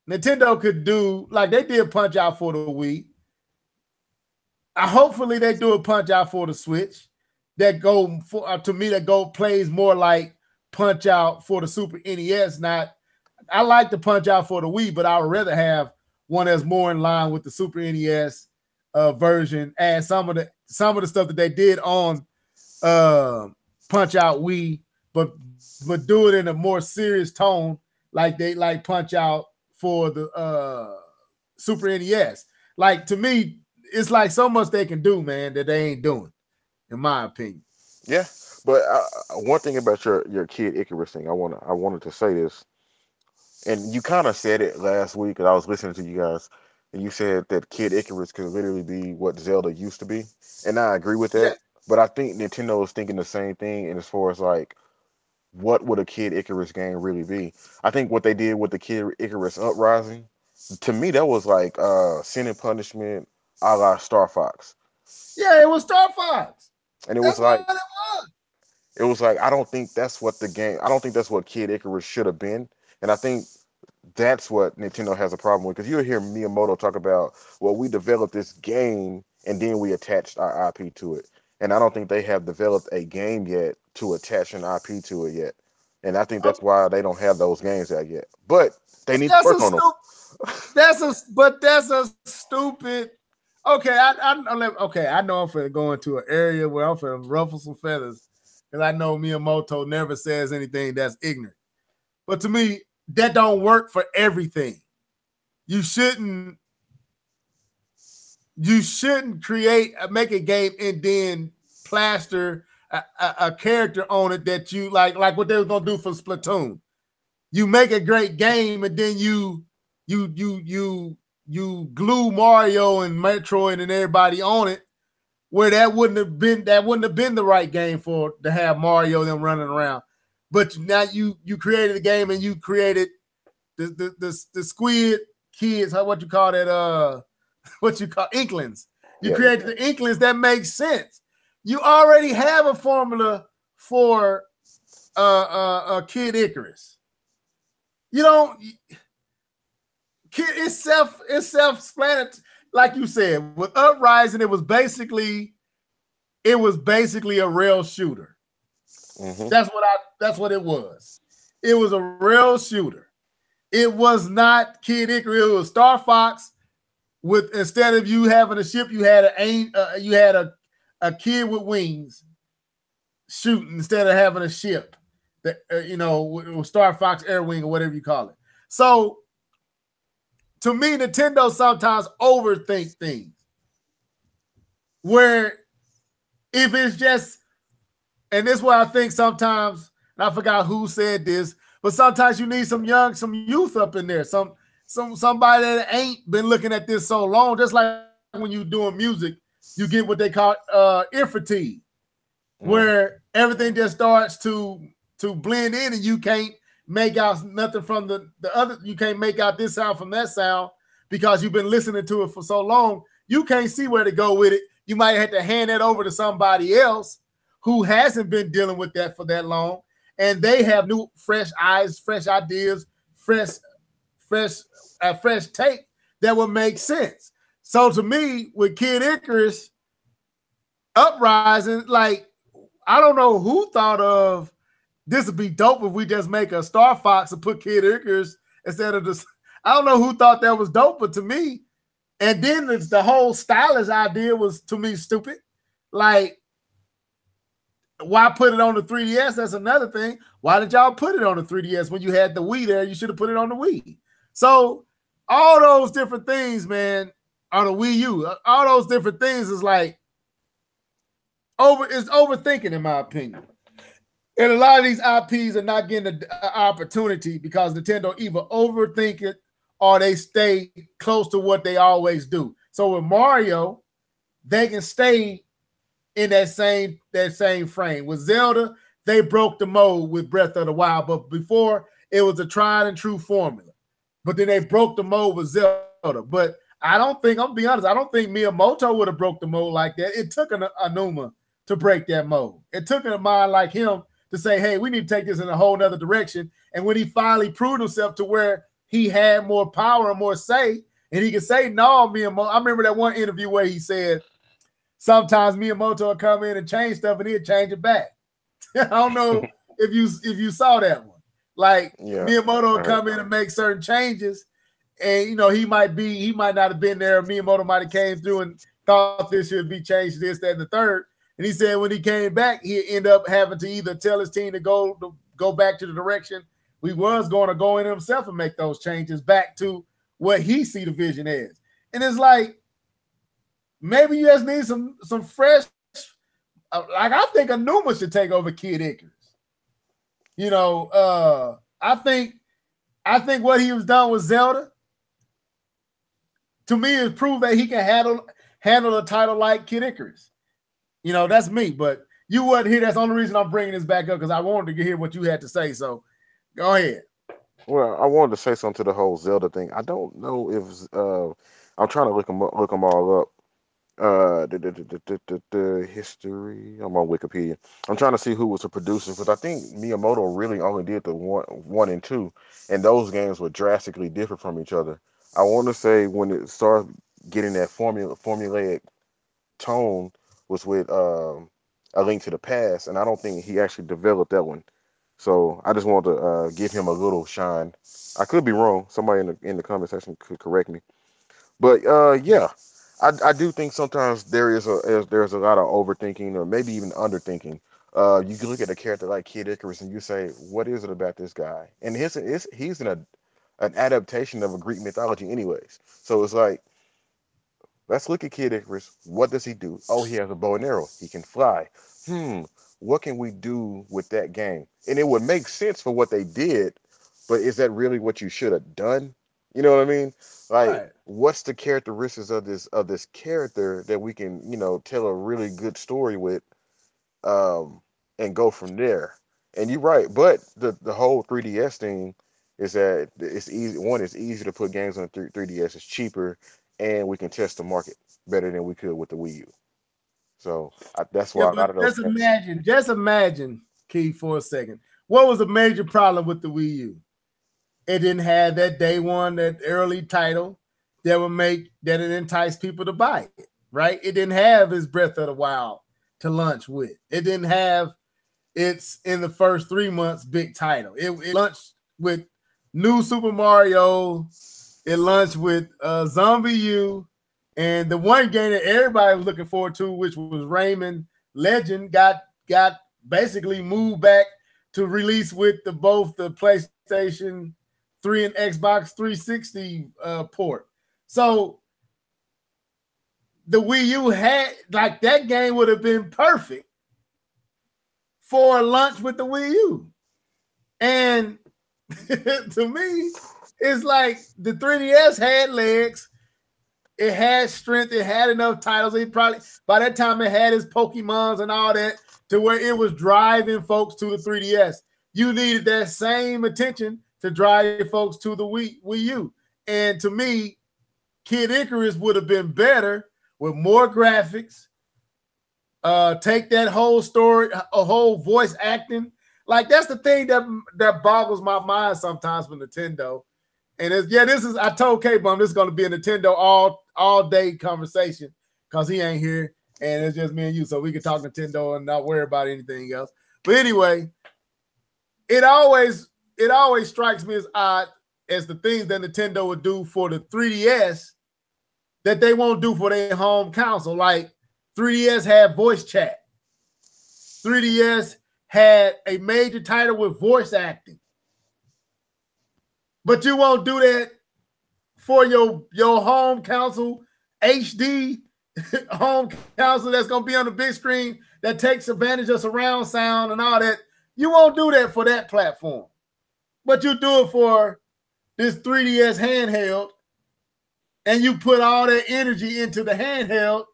Nintendo could do like they did Punch Out for the Wii. Hopefully they do a Punch Out for the Switch. That go for to me that go plays more like Punch Out for the Super NES. Not I like the Punch Out for the Wii, but I would rather have one that's more in line with the Super NES version, and some of the stuff that they did on Punch Out Wii, but do it in a more serious tone, like they like Punch Out for the Super NES. Like to me, it's like so much they can do, man, that they ain't doing, in my opinion. Yeah, but one thing about your Kid Icarus thing, I wanted to say this, and you kind of said it last week, and I was listening to you guys, and you said that Kid Icarus could literally be what Zelda used to be, and I agree with that. Yeah. But I think Nintendo is thinking the same thing, and as far as like, what would a Kid Icarus game really be? I think what they did with the Kid Icarus Uprising, to me, that was like Sin and Punishment a la Star Fox. Yeah, it was Star Fox. And it was like I don't think that's what the game. I don't think that's what Kid Icarus should have been. And I think that's what Nintendo has a problem with, because you'll hear Miyamoto talk about, well, we developed this game and then we attached our IP to it. And I don't think they have developed a game yet to attach an IP to it yet. And I think that's why they don't have those games out yet. But they need to work on them. That's a stupid. Okay, I know I'm finna go into an area where I'm finna ruffle some feathers, because I know Miyamoto never says anything that's ignorant. But to me, that don't work for everything. You shouldn't make a game and then plaster a character on it that you like what they were gonna do for Splatoon. You make a great game and then you glue Mario and Metroid and everybody on it, where that wouldn't have been the right game to have Mario them running around. But now you created a game and you created the Squid Kids, what you call that? What you call Inklings. You created the Inklings. That makes sense. You already have a formula for Kid Icarus. You don't. It's self-explanatory, like you said. With Uprising, it was basically a rail shooter. Mm-hmm. That's what it was. It was a rail shooter. It was not Kid Icarus. It was Star Fox. With instead of you having a ship, you had a kid with wings shooting instead of having a ship that with Star Fox Air Wing or whatever you call it. So to me, Nintendo sometimes overthink things. Where if it's just, and this is what I think sometimes, and I forgot who said this, but sometimes you need some youth up in there, somebody that ain't been looking at this so long. Just like when you're doing music, you get what they call ear fatigue, where everything just starts to blend in and you can't make out nothing from the other. You can't make out this sound from that sound because you've been listening to it for so long. You can't see where to go with it. You might have to hand that over to somebody else who hasn't been dealing with that for that long, and they have new, fresh eyes, fresh ideas, fresh take that would make sense. So to me, with Kid Icarus Uprising, like, I don't know who thought of this would be dope if we just make a Star Fox and put Kid Icarus instead of this. I don't know who thought that was dope, but to me, and then the whole stylish idea was, to me, stupid. Like, why put it on the 3DS? That's another thing. Why did y'all put it on the 3DS when you had the Wii there? You should have put it on the Wii. So all those different things, man, on the Wii U, all those different things is like overthinking, in my opinion. And a lot of these IPs are not getting an opportunity because Nintendo either overthink it or they stay close to what they always do. So with Mario, they can stay in that same frame. With Zelda, they broke the mold with Breath of the Wild, but before it was a tried and true formula. But then they broke the mold with Zelda. But I don't think, I'm gonna be honest, I don't think Miyamoto would have broke the mold like that. It took an Aonuma to break that mold. It took a mind like him to say, hey, we need to take this in a whole nother direction. And when he finally proved himself to where he had more power and more say, and he could say, no, Miyamoto. I remember that one interview where he said, sometimes Miyamoto will come in and change stuff and he'll change it back. I don't know if you saw that one. Like Miyamoto will come in and make certain changes, and you know, he might not have been there. Miyamoto might have came through and thought this should be changed, this, that, and the third. And he said when he came back, he'd end up having to either tell his team to go back to the direction we was going to go in himself and make those changes back to what he see the vision as. And it's like, maybe you just need some fresh, like I think Aonuma should take over Kid Icarus. You know, I think what he was done with Zelda, to me, is proof that he can handle a title like Kid Icarus. You know, that's me, but you wasn't here. That's the only reason I'm bringing this back up, because I wanted to hear what you had to say. So go ahead. Well, I wanted to say something to the whole Zelda thing. I don't know if I'm trying to look them all up. The history. I'm on Wikipedia. I'm trying to see who was the producer, because I think Miyamoto really only did the one and two, and those games were drastically different from each other. I want to say when it started getting that formulaic tone was with A Link to the Past, and I don't think he actually developed that one. So I just wanted to give him a little shine. I could be wrong. Somebody in the comment section could correct me. But yeah, I do think sometimes there's a lot of overthinking, or maybe even underthinking. You can look at a character like Kid Icarus and you say, what is it about this guy? And he's an adaptation of a Greek mythology anyways. So it's like, let's look at Kid Icarus. What does he do? Oh, he has a bow and arrow. He can fly. What can we do with that game? And it would make sense for what they did, but is that really what you should have done? You know what I mean? Like, right. What's the characteristics of this character that we can, you know, tell a really good story with, and go from there? And you're right, but the whole 3DS thing is that it's easy. One, it's easy to put games on 3DS. It's cheaper, and we can test the market better than we could with the Wii U. So that's why a lot of those. Just imagine, Keith, for a second. What was a major problem with the Wii U? It didn't have that day one, that early title that would make that it entice people to buy it, right? It didn't have its Breath of the Wild to launch with. It didn't have its in the first 3 months big title. It launched with New Super Mario. It launched with Zombie U. And the one game that everybody was looking forward to, which was Rayman Legend, got basically moved back to release with both the PlayStation 3 and Xbox 360 port. So the Wii U had, like, that game would have been perfect for a launch with the Wii U. And to me, it's like the 3DS had legs. It had strength. It had enough titles. It probably, by that time, it had its Pokemons and all that to where it was driving folks to the 3DS. You needed that same attention to drive folks to the Wii U. And to me, Kid Icarus would have been better with more graphics. Take that whole story, a whole voice acting. Like, that's the thing that boggles my mind sometimes with Nintendo. And I told K-Bum this is going to be a Nintendo all day conversation, because he ain't here and it's just me and you, so we can talk Nintendo and not worry about anything else. But anyway, it always strikes me as odd as the things that Nintendo would do for the 3DS that they won't do for their home console. Like, 3DS had voice chat. 3DS had a major title with voice acting. But you won't do that for your home console, HD home console that's going to be on the big screen that takes advantage of surround sound and all that. You won't do that for that platform. But you do it for this 3DS handheld, and you put all that energy into the handheld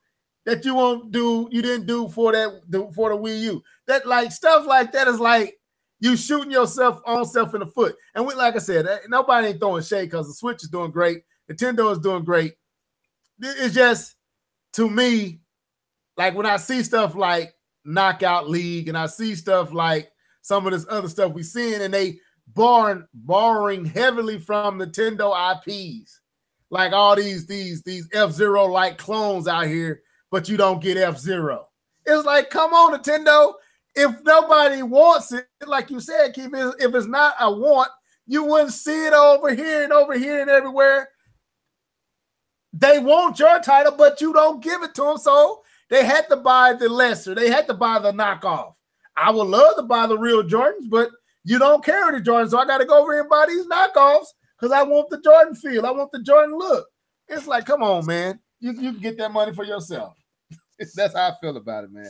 that you didn't do for the Wii U. That, like, stuff like that is like you shooting yourself in the foot. And like I said, nobody ain't throwing shade, because the Switch is doing great. Nintendo is doing great. it's just, to me, like when I see stuff like Knockout League and I see stuff like some of this other stuff we seeing, and they borrowing heavily from Nintendo IPs, like all these F-Zero like clones out here, but you don't get F-Zero. It's like, come on, Nintendo. If nobody wants it, like you said, Keith, if it's not a want, you wouldn't see it over here and everywhere. They want your title, but you don't give it to them, so they had to buy the lesser. They had to buy the knockoff. I would love to buy the real Jordans, but you don't carry the Jordans, so I got to go over here and buy these knockoffs because I want the Jordan feel. I want the Jordan look. It's like, come on, man. You can get that money for yourself. That's how I feel about it, man.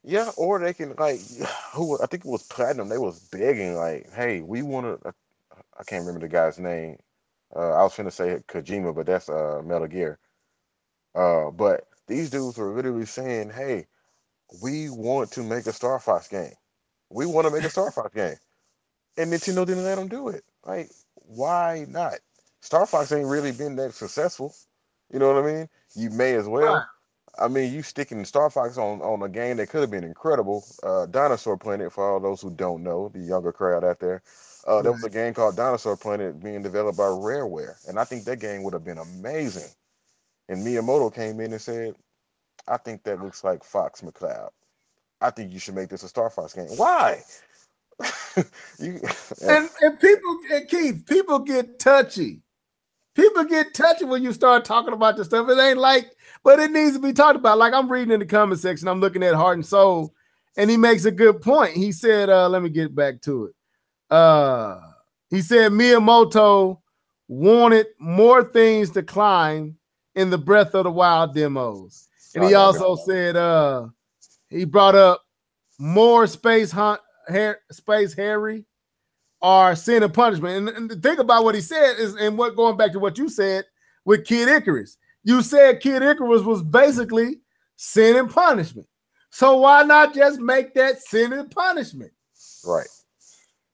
Yeah, or they can like, I think it was Platinum. They was begging like, "Hey, we want to." I can't remember the guy's name. I was finna say Kojima, but that's Metal Gear. But these dudes were literally saying, "Hey, we want to make a Star Fox game. We want to make a Star Fox game," and Nintendo didn't let them do it. Like, why not? Star Fox ain't really been that successful. You know what I mean? You may as well. Right. I mean, you sticking Star Fox on a game that could have been incredible. Dinosaur Planet, for all those who don't know, the younger crowd out there. There was a game called Dinosaur Planet being developed by Rareware, and I think that game would have been amazing. And Miyamoto came in and said, "I think that looks like Fox McCloud. I think you should make this a Star Fox game." Why? you, And people, and Keith, people get touchy. People get touchy when you start talking about this stuff. It ain't like, but it needs to be talked about. Like I'm reading in the comment section, I'm looking at Heart and Soul, and he makes a good point. He said, let me get back to it. He said Miyamoto wanted more things to climb in the Breath of the Wild demos. And he also said he brought up more Space Harry or Sin and Punishment. And the thing about what he said is, and what going back to what you said with Kid Icarus, you said Kid Icarus was basically Sin and Punishment. So why not just make that Sin and Punishment? Right.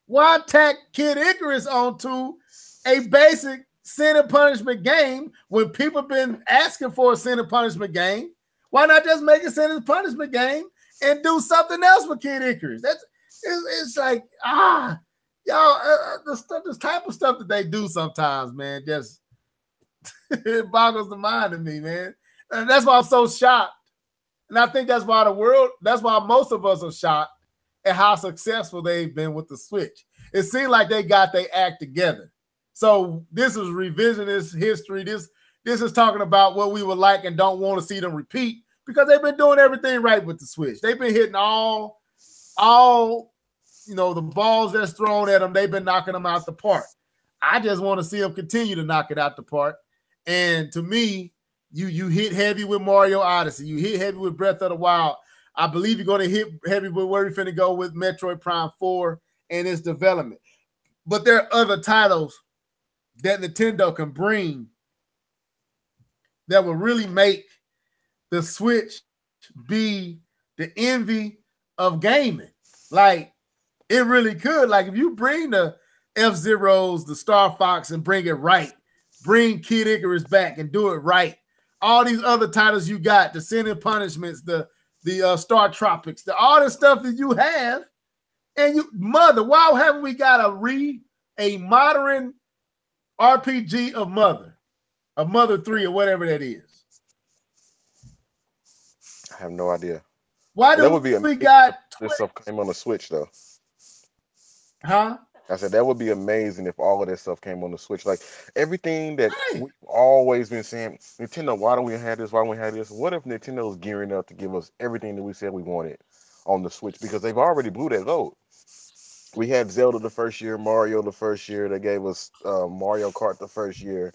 Why tack Kid Icarus onto a basic Sin and Punishment game when people have been asking for a Sin and Punishment game? Why not just make a Sin and Punishment game and do something else with Kid Icarus? It's like, y'all, this type of stuff that they do sometimes, man, just it boggles the mind to me, man. And that's why I'm so shocked. And I think that's why most of us are shocked at how successful they've been with the Switch. It seems like they got their act together. So this is revisionist history. This is talking about what we would like and don't want to see them repeat, because they've been doing everything right with the Switch. They've been hitting all the balls that's thrown at them. They've been knocking them out the park. I just want to see them continue to knock it out the park. And to me, you hit heavy with Mario Odyssey. You hit heavy with Breath of the Wild. I believe you're going to hit heavy with where you're finna go with Metroid Prime 4 and its development. But there are other titles that Nintendo can bring that will really make the Switch be the envy of gaming. Like, it really could. Like, if you bring the F-Zeros, the Star Fox, and bring it right, bring Kid Icarus back and do it right. All these other titles you got, the Sin and Punishments, the Star Tropics, all the stuff that you have, and why haven't we got a modern RPG of Mother 3 or whatever that is? I have no idea. Why do we got this stuff came on the Switch though? Huh? I said that would be amazing if all of this stuff came on the Switch. Like everything that we've always been saying, Nintendo, why don't we have this? Why don't we have this? What if Nintendo's gearing up to give us everything that we said we wanted on the Switch? Because they've already blew that load. We had Zelda the first year, Mario the first year. They gave us Mario Kart the first year.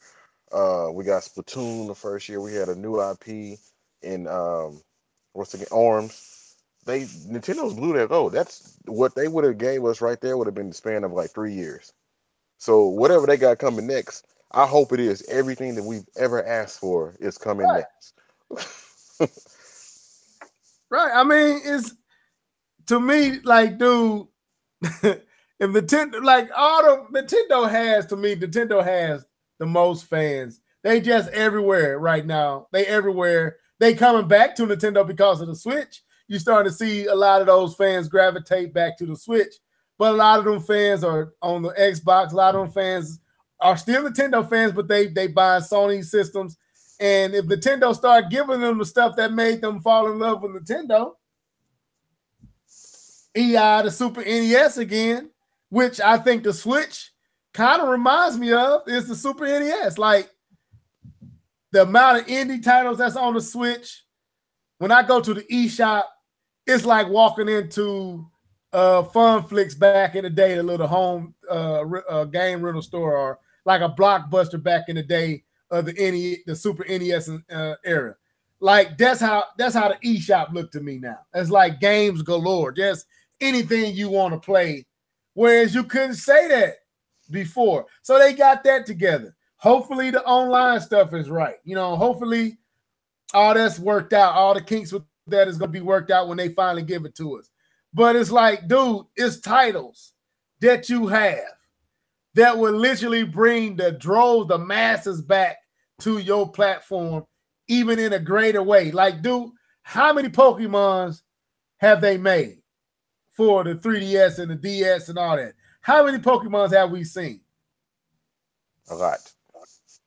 We got Splatoon the first year. We had a new IP in ARMS. Nintendo's blew that load. That's what they would have gave us right there. Would have been the span of like 3 years. So whatever they got coming next, I hope it is everything that we've ever asked for is coming next. Right. I mean, it's to me like, dude, if Nintendo, like Nintendo has the most fans They just everywhere right now. They everywhere. They coming back to Nintendo because of the Switch. You starting to see a lot of those fans gravitate back to the Switch. But a lot of them fans are on the Xbox. A lot of them fans are still Nintendo fans, but they buy Sony systems. And if Nintendo start giving them the stuff that made them fall in love with Nintendo, the Super NES again, which I think the Switch kind of reminds me of, is the Super NES. Like the amount of indie titles that's on the Switch. When I go to the eShop, it's like walking into Fun Flicks back in the day, the little home game rental store, or like a Blockbuster back in the day of the Super NES era. Like that's how the eShop looked to me now. It's like games galore, just anything you want to play, whereas you couldn't say that before. So they got that together. Hopefully the online stuff is right. Hopefully all that's worked out. All the kinks with that is going to be worked out when they finally give it to us. But it's like, dude, it's titles that you have that will literally bring the masses back to your platform, even in a greater way. Like, dude, how many Pokemons have they made for the 3DS and the DS and all that? How many Pokemons have we seen? A lot.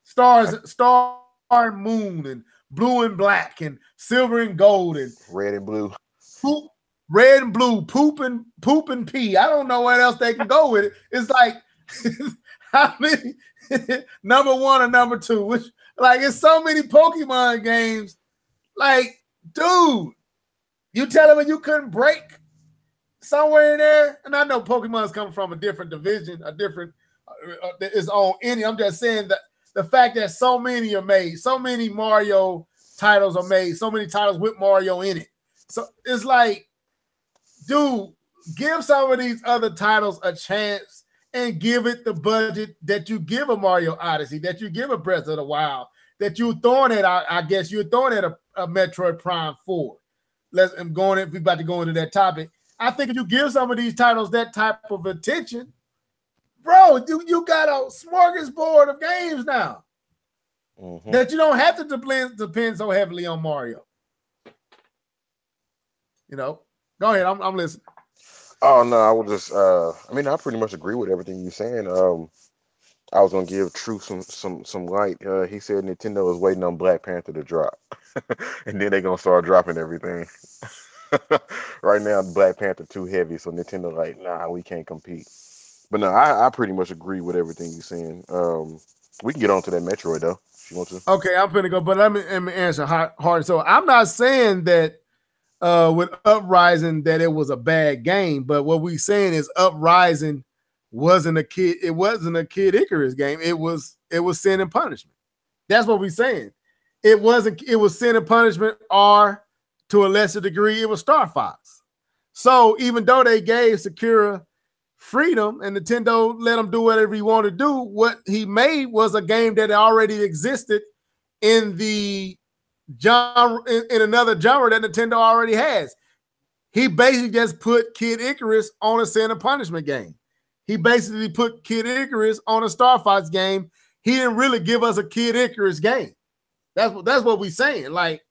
Star and Moon and Blue and Black and Silver and Gold and Red and Blue. Red and Blue, poop and pee. I don't know what else they can go with it. It's like how many number one or number two? Which it's so many Pokemon games. Like, dude, you telling me you couldn't break somewhere in there? And I know Pokemon's coming from a different division, a different its own entity. I'm just saying that the fact that so many are made, so many Mario titles are made, so many titles with Mario in it. So it's like, dude, give some of these other titles a chance and give it the budget that you give a Mario Odyssey, that you give a Breath of the Wild, that you're throwing at, I guess you're throwing at a Metroid Prime 4. We're about to go into that topic. I think if you give some of these titles that type of attention, bro, you got a smorgasbord of games now that you don't have to depend so heavily on Mario. Go ahead. I'm listening. Oh no, I would just I pretty much agree with everything you're saying. I was gonna give Truth some light. He said Nintendo is waiting on Black Panther to drop, and then they're gonna start dropping everything. Right now, Black Panther too heavy, so Nintendo like, nah, we can't compete. But no, I pretty much agree with everything you're saying. We can get on to that Metroid though, if you want to. Okay, I'm finna go, but let me answer hard. So I'm not saying that with Uprising that it was a bad game, but what we saying is Uprising wasn't a Kid Icarus game. It was Sin and Punishment. That's what we saying. It was Sin and Punishment, or to a lesser degree, it was Star Fox. So even though they gave Sakura freedom and Nintendo let him do whatever he wanted to do, what he made was a game that already existed in the genre, in another genre that Nintendo already has. He basically just put Kid Icarus on a Sin and Punishment game. He basically put Kid Icarus on a Star Fox game. He didn't really give us a Kid Icarus game. That's what we're saying. Like,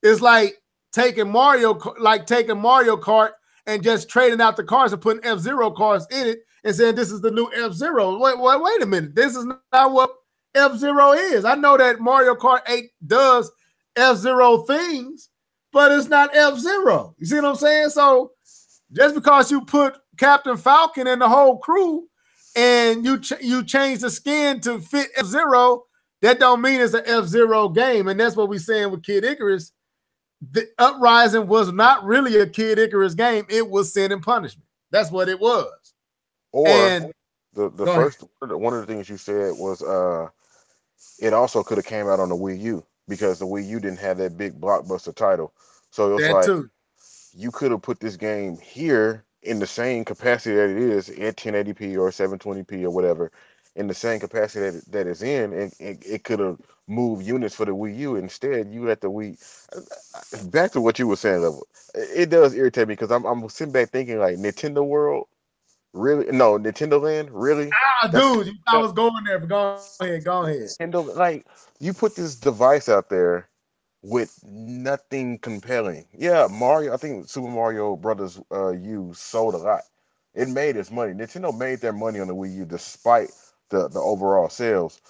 it's like taking Mario Kart and just trading out the cars and putting F-Zero cars in it and saying this is the new F-Zero. Wait a minute. This is not what F-Zero is. I know that Mario Kart 8 does F-Zero things, but it's not F-Zero. You see what I'm saying? So just because you put Captain Falcon and the whole crew and you change the skin to fit F-Zero, that don't mean it's an F-Zero game. And that's what we're saying with Kid Icarus. The Uprising was not really a Kid Icarus game. It was Sin and Punishment. That's what it was. Or the first one of the things you said was it also could have came out on the Wii U, because the Wii U didn't have that big blockbuster title. So it was that like too. You could have put this game here in the same capacity that it is at 1080p or 720p or whatever, in the same capacity that it's in, and it could have moved units for the Wii U. Instead, you let the Wii. Back to what you were saying, level. It does irritate me because I'm sitting back thinking like Nintendo World. Really? No, Nintendo Land? Really? Ah, That's dude, I was going there. But go ahead, go ahead. Nintendo. Like you put this device out there with nothing compelling. Yeah, Mario. I think Super Mario Brothers U sold a lot. It made its money. Nintendo made their money on the Wii U despite the overall sales.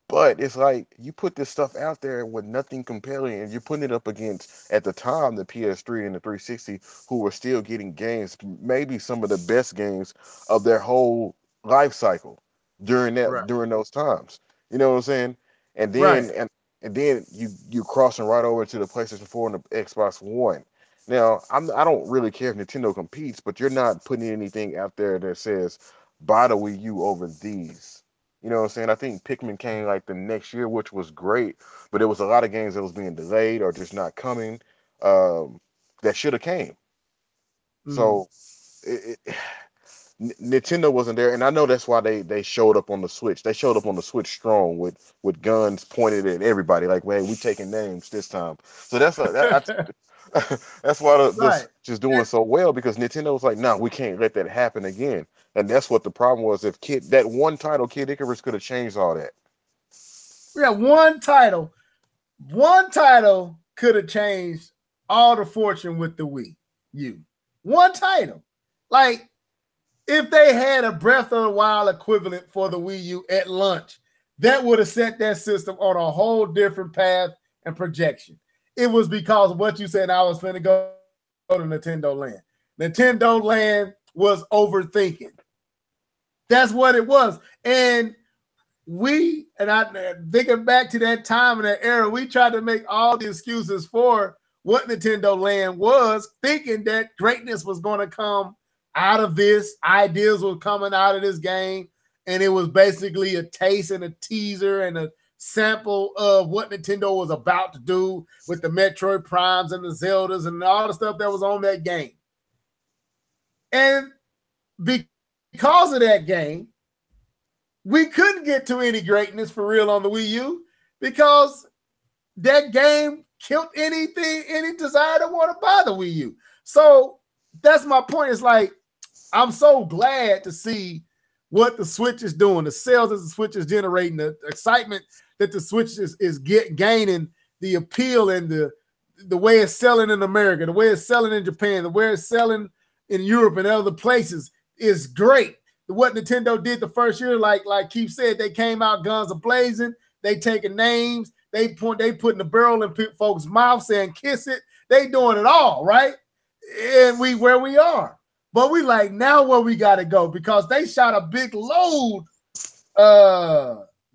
But it's like you put this stuff out there with nothing compelling, and you're putting it up against at the time the PS3 and the 360, who were still getting games, maybe some of the best games of their whole life cycle Right, during those times. You know what I'm saying? And right. then and then you crossing right over to the PlayStation 4 and the Xbox One. Now I don't really care if Nintendo competes, but you're not putting anything out there that says buy the Wii U over these. You know what I'm saying? I think Pikmin came like the next year, which was great, but there was a lot of games that was being delayed or just not coming that should have came. Mm. So it, Nintendo wasn't there, and I know that's why they showed up on the Switch. They showed up on the Switch strong with guns pointed at everybody, like, "Hey, we taking names this time." So that's why the Right. Switch is doing so well because Nintendo was like, "No, we can't let that happen again." And that's what the problem was. If that one title, Kid Icarus, could have changed all that. We got one title could have changed all the fortune with the Wii U. One title. Like, if they had a Breath of the Wild equivalent for the Wii U at launch, that would have set that system on a whole different path and projection. It was because of what you said. I was finna go to Nintendo Land. Nintendo Land was overthinking. That's what it was. And I thinking back to that time and that era, we tried to make all the excuses for what Nintendo Land was, thinking that greatness was going to come out of this. Ideas were coming out of this game, and it was basically a taste and a teaser and a sample of what Nintendo was about to do with the Metroid Primes and the Zeldas and all the stuff that was on that game. And because of that game, we couldn't get to any greatness for real on the Wii U because that game killed any desire to want to buy the Wii U. So that's my point. It's like, I'm so glad to see what the Switch is doing, the sales that the Switch is generating, the excitement that the Switch is gaining, the appeal and the way it's selling in America, the way it's selling in Japan, the way it's selling in Europe and other places is great. What Nintendo did the first year, like Keith said, they came out guns a-blazing. They taking names. They putting the barrel in folks' mouth saying kiss it. They doing it all, right? And where we are. But we like, now where we got to go, because they shot a big load.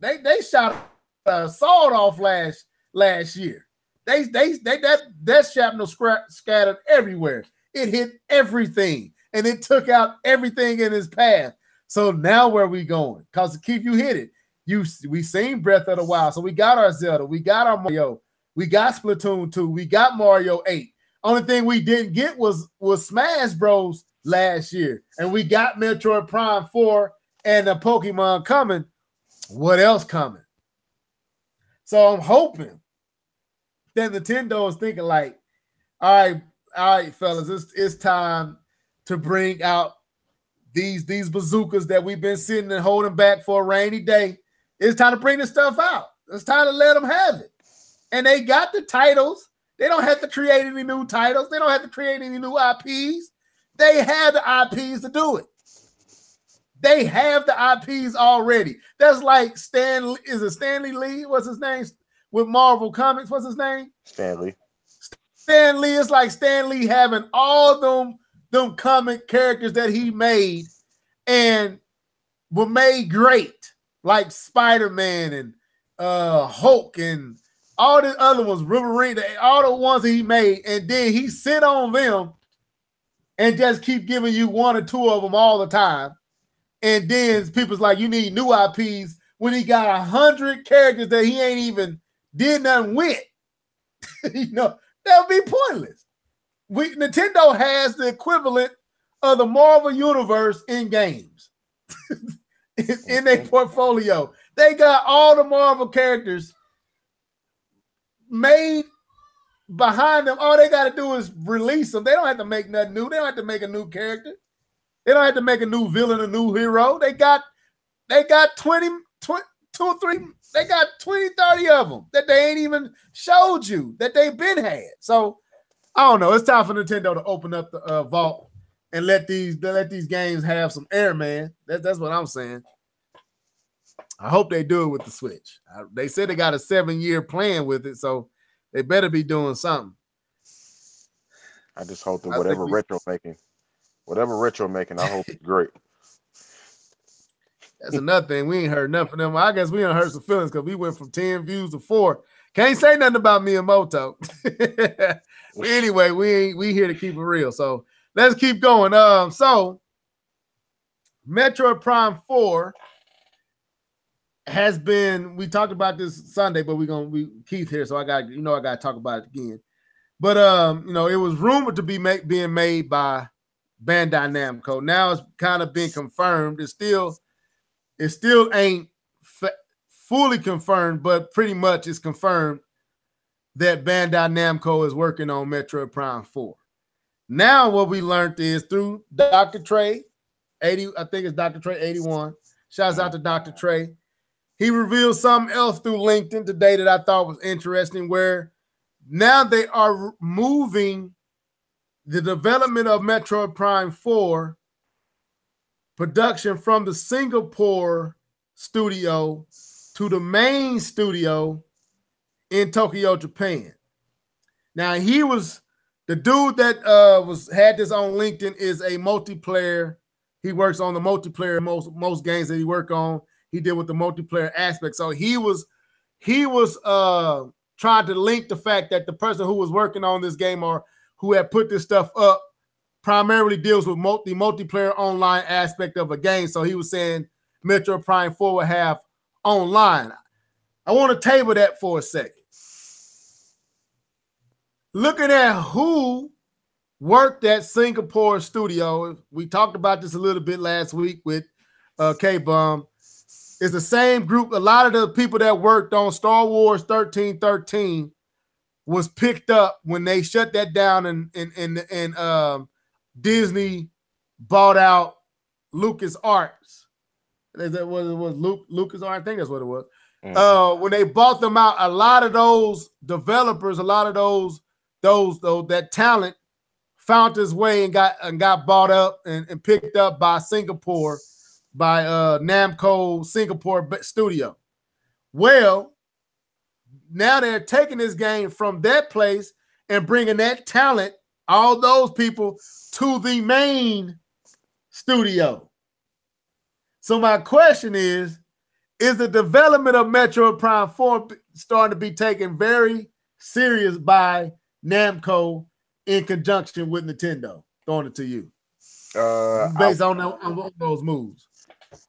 They shot a assault off last year. That shrapnel scattered everywhere. It hit everything, and it took out everything in its path. So now where we going? Because Keith, you hit it. We seen Breath of the Wild. So we got our Zelda. We got our Mario. We got Splatoon 2. We got Mario 8. Only thing we didn't get was Smash Bros. Last year. And we got Metroid Prime 4 and the Pokemon coming. What else coming? So I'm hoping that Nintendo is thinking like, all right, fellas, it's time to bring out these bazookas that we've been sitting and holding back for a rainy day. It's time to bring this stuff out. It's time to let them have it. And they got the titles. They don't have to create any new titles. They don't have to create any new IPs. They have the IPs to do it. They have the IPs already. That's like is it Stanley Lee? What's his name? With Marvel Comics, what's his name? Stanley. Stan Lee. It's like Stan Lee having all them comic characters that he made and were made great, like Spider-Man and Hulk and all the other ones, Wolverine, all the ones that he made, and then he sit on them and just keep giving you one or two of them all the time. And then people's like, you need new IPs when he got 100 characters that he ain't even did nothing with. You know, that would be pointless. Nintendo has the equivalent of the Marvel Universe in games. in their portfolio. They got all the Marvel characters made behind them. All they got to do is release them. They don't have to make nothing new. They don't have to make a new character. They don't have to make a new villain, a new hero. They got 20, 2 or 3, they got 20, 30 of them that they ain't even showed you that they've been had. So I don't know. It's time for Nintendo to open up the vault and let these games have some air, man. That's what I'm saying. I hope they do it with the Switch. They said they got a 7-year plan with it, so they better be doing something. I just hope that whatever retro making, I hope it's great. That's another thing. We ain't heard nothing from them. I guess we done hurt some feelings because we went from 10 views to 4. Can't say nothing about Miyamoto. But anyway, we here to keep it real. So let's keep going. So Metroid Prime 4 has been, we talked about this Sunday, but we Keith here, so I got to talk about it again. But it was rumored to be being made by Bandai Namco. Now it's kind of been confirmed. It still ain't fully confirmed, but pretty much it's confirmed that Bandai Namco is working on Metroid Prime 4. Now what we learned is through Dr. Trey, 80, I think it's Dr. Trey 81. Shouts out to Dr. Trey. He revealed something else through LinkedIn today that I thought was interesting, where now they are moving the development of Metroid Prime 4 production from the Singapore studio to the main studio in Tokyo, Japan. Now, he was the dude that had this on LinkedIn is a multiplayer. He works on the multiplayer most games that he work on. He did with the multiplayer aspect. So he was trying to link the fact that the person who was working on this game or who had put this stuff up primarily deals with the multiplayer online aspect of a game. So he was saying Metroid Prime 4 will have online. I want to table that for a second. Looking at who worked at Singapore studio, we talked about this a little bit last week with K-Bum. It's the same group. A lot of the people that worked on Star Wars 1313 was picked up when they shut that down and Disney bought out Lucas Arts. Is that what it was? Lucas Arts? I think that's what it was. When they bought them out, a lot of those developers, a lot of those that talent found its way and got bought up and picked up by Singapore, by Namco Singapore studio. Well, now they're taking this game from that place and bringing that talent, all those people, to the main studio. So my question is the development of Metroid Prime 4 starting to be taken very serious by Namco in conjunction with Nintendo? Throwing it to you. Based on those moves.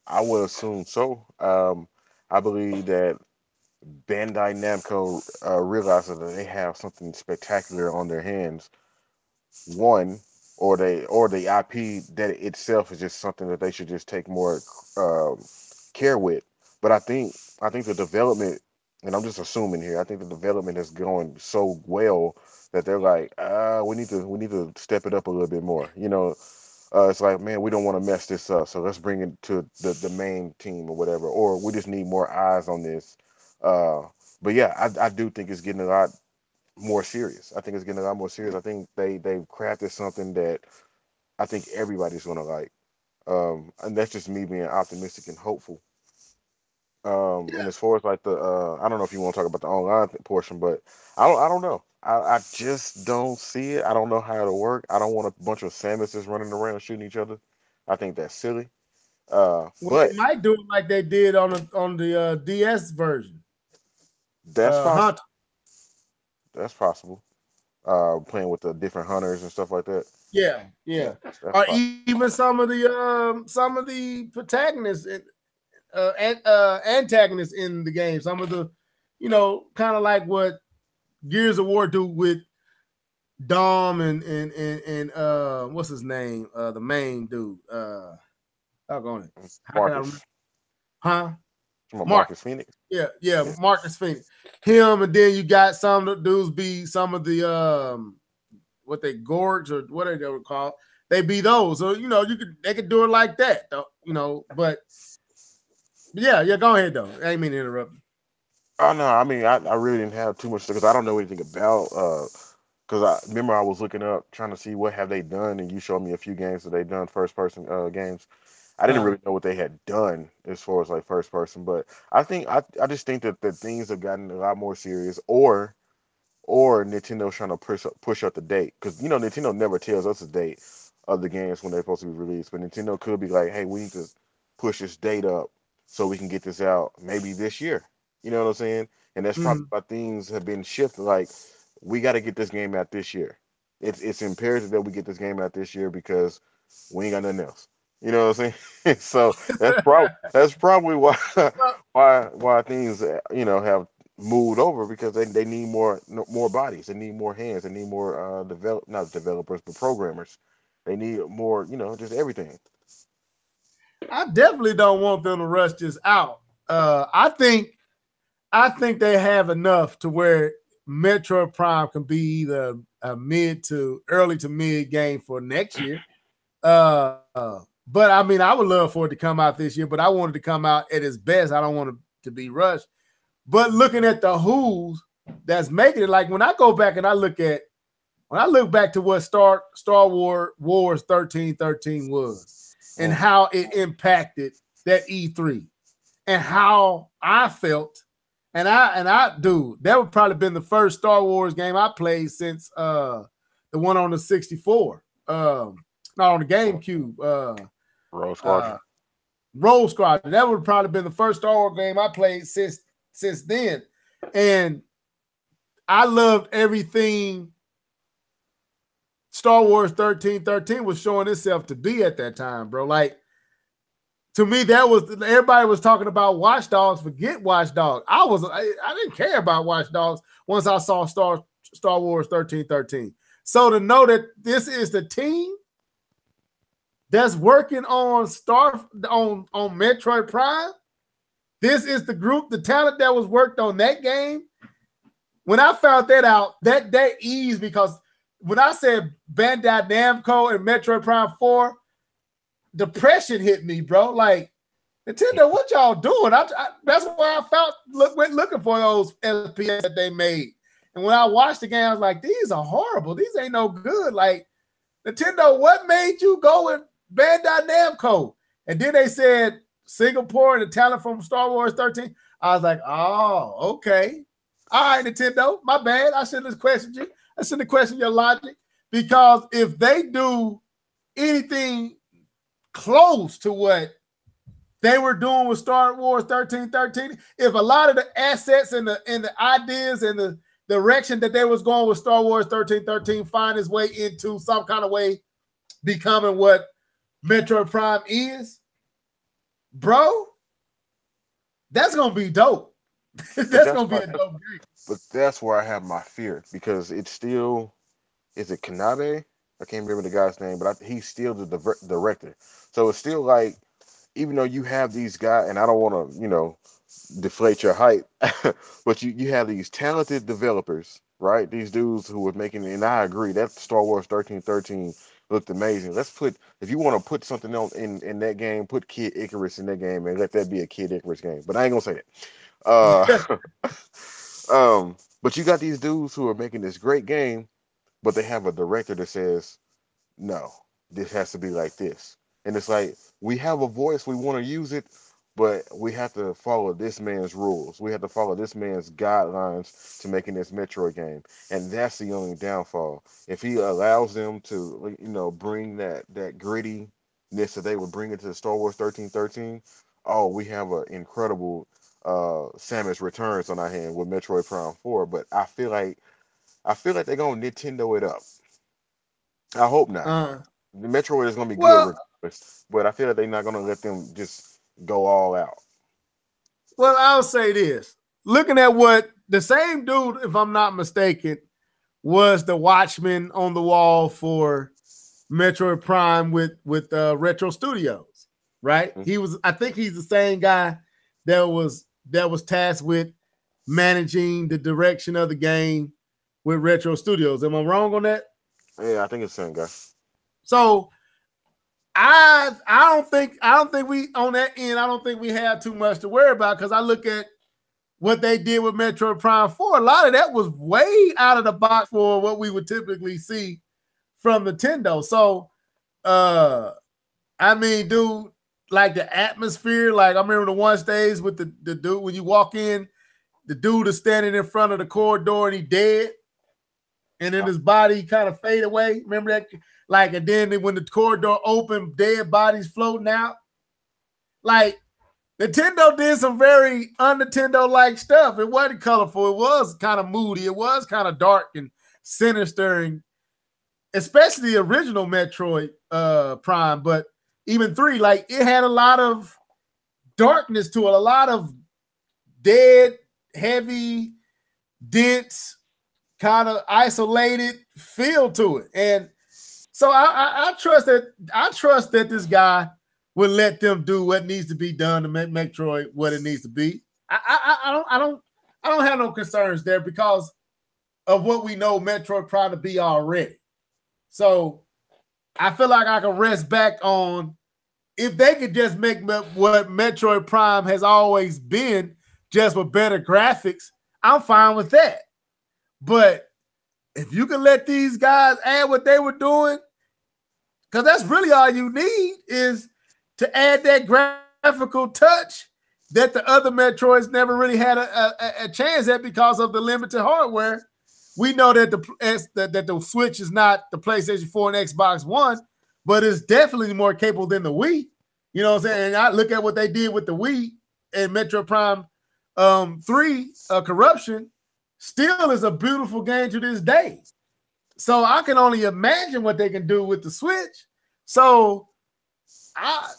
I would assume so. I believe that Bandai Namco realizes that they have something spectacular on their hands. One, or the IP that itself is just something that they should just take more care with. But I think the development, and I'm just assuming here, I think the development is going so well that they're like, we need to step it up a little bit more. It's like, man, we don't want to mess this up, so let's bring it to the main team or whatever, or we just need more eyes on this. But yeah, I do think it's getting a lot more serious. I think it's getting a lot more serious. I think they've crafted something that I think everybody's gonna like, and that's just me being optimistic and hopeful. And as far as like I don't know if you want to talk about the online portion, but I don't know. I just don't see it. I don't know how it'll work. I don't want a bunch of Samuses running around shooting each other. I think that's silly. But they might do it like they did on the DS version. That's possible. That's possible. Playing with the different hunters and stuff like that. Yeah. Or even some of the protagonists and antagonists in the game. Some of the, kind of like what Gears of War do with Dom and what's his name? The main dude. Doggone it. Marcus. Marcus Phoenix. Yeah, Marcus Phoenix. Him, and then you got some of the dudes be some of the what they gorge or what are they called? they be those. So they could do it like that, though, But yeah, go ahead though. I ain't mean to interrupt. Oh no, I mean I really didn't have too much because I don't know anything about because I remember I was looking up trying to see what have they done, and you showed me a few games that they done first person games. I didn't really know what they had done as far as like first person, but I just think that things have gotten a lot more serious, or Nintendo's trying to push up the date because Nintendo never tells us the date of the games when they're supposed to be released, but Nintendo could be like, hey, we need to push this date up so we can get this out maybe this year. You know what I'm saying? And that's probably why things have been shifted. Like, we got to get this game out this year. It's imperative that we get this game out this year because we ain't got nothing else. You know what I'm saying? So that's probably why why things have moved over because they need more bodies, they need more hands, they need more not developers but programmers. They need more, just everything. I definitely don't want them to rush this out. I think they have enough to where Metroid Prime can be either a mid to early to mid game for next year. But I mean, I would love for it to come out this year, but I want it to come out at its best. I don't want it to be rushed. But looking at the who's that's making it, like when I go back and I look back to what Star Wars 1313 was and how it impacted that E3 and how I felt. And I dude, that would probably been the first Star Wars game I played since the one on the 64. Not on the GameCube. Rogue Squadron. Rogue Squadron. That would have probably been the first Star Wars game I played since then. And I loved everything Star Wars 1313 was showing itself to be at that time, bro. Like, to me, that was everybody was talking about Watch Dogs. Forget Watch Dogs. I didn't care about Watch Dogs once I saw Star Wars 1313. So to know that this is the team that's working on Metroid Prime, this is the group, the talent that was worked on that game. When I found that out, that eased because when I said Bandai Namco and Metroid Prime 4, depression hit me, bro. Like, Nintendo, what y'all doing? That's why I went looking for those FPS that they made. And when I watched the game, I was like, these are horrible. These ain't no good. Like, Nintendo, what made you go with Bandai Namco? And then they said Singapore and the talent from Star Wars 13. I was like, oh, okay. All right, Nintendo, my bad. I shouldn't have questioned you. I shouldn't have questioned your logic. Because if they do anything close to what they were doing with Star Wars 1313, if a lot of the assets and the ideas and the direction that they was going with Star Wars 1313 find its way into some kind of way becoming what Metroid Prime is, bro, that's gonna be dope. That's gonna be a dope game. But that's where I have my fear because it's still, is it Kanabe? I can't remember the guy's name, but he's still the director. So it's still like, even though you have these guys, and I don't want to, deflate your hype, but you have these talented developers, right? These dudes who were making, and I agree that Star Wars 1313 looked amazing. If you want to put something else in that game, put Kid Icarus in that game and let that be a Kid Icarus game. But I ain't gonna say that. But you got these dudes who are making this great game, but they have a director that says, no, this has to be like this. And it's like, we have a voice, we want to use it, but we have to follow this man's rules. We have to follow this man's guidelines to making this Metroid game. And that's the only downfall. If he allows them to, bring that grittiness that they would bring into Star Wars 1313, oh, we have an incredible Samus Returns on our hand with Metroid Prime 4. But I feel like they're gonna Nintendo it up. I hope not. The Metroid is gonna be good, but I feel like they're not gonna let them just go all out. Well, I'll say this: looking at what the same dude, if I'm not mistaken, was the watchman on the wall for Metroid Prime with Retro Studios, right? Mm-hmm. I think he's the same guy that was tasked with managing the direction of the game with Retro Studios. Am I wrong on that? Yeah, I think it's the same guy. So I don't think we on that end. I don't think we have too much to worry about because I look at what they did with Metroid Prime 4. A lot of that was way out of the box for what we would typically see from Nintendo. So, I mean, dude, like the atmosphere. Like I remember the one stage with the dude when you walk in, the dude is standing in front of the corridor and he dead, and then his body kind of fade away. Remember that? Like, and then when the corridor opened, dead bodies floating out. Like, Nintendo did some very un-Nintendo-like stuff. It wasn't colorful. It was kind of moody. It was kind of dark and sinister, and especially the original Metroid Prime, but even 3, like, it had a lot of darkness to it, a lot of dead, heavy, dense, kind of isolated feel to it. And so I trust that this guy will let them do what needs to be done to make Metroid what it needs to be. I don't have no concerns there because of what we know Metroid Prime to be already. So I feel like I can rest back on if they could just make what Metroid Prime has always been, just with better graphics, I'm fine with that. But if you can let these guys add what they were doing, because that's really all you need is to add that graphical touch that the other Metroids never really had a chance at because of the limited hardware. We know that the Switch is not the PlayStation 4 and Xbox One, but it's definitely more capable than the Wii. You know what I'm saying? And I look at what they did with the Wii and Metroid Prime 3, Corruption, still is a beautiful game to this day. So I can only imagine what they can do with the Switch. So I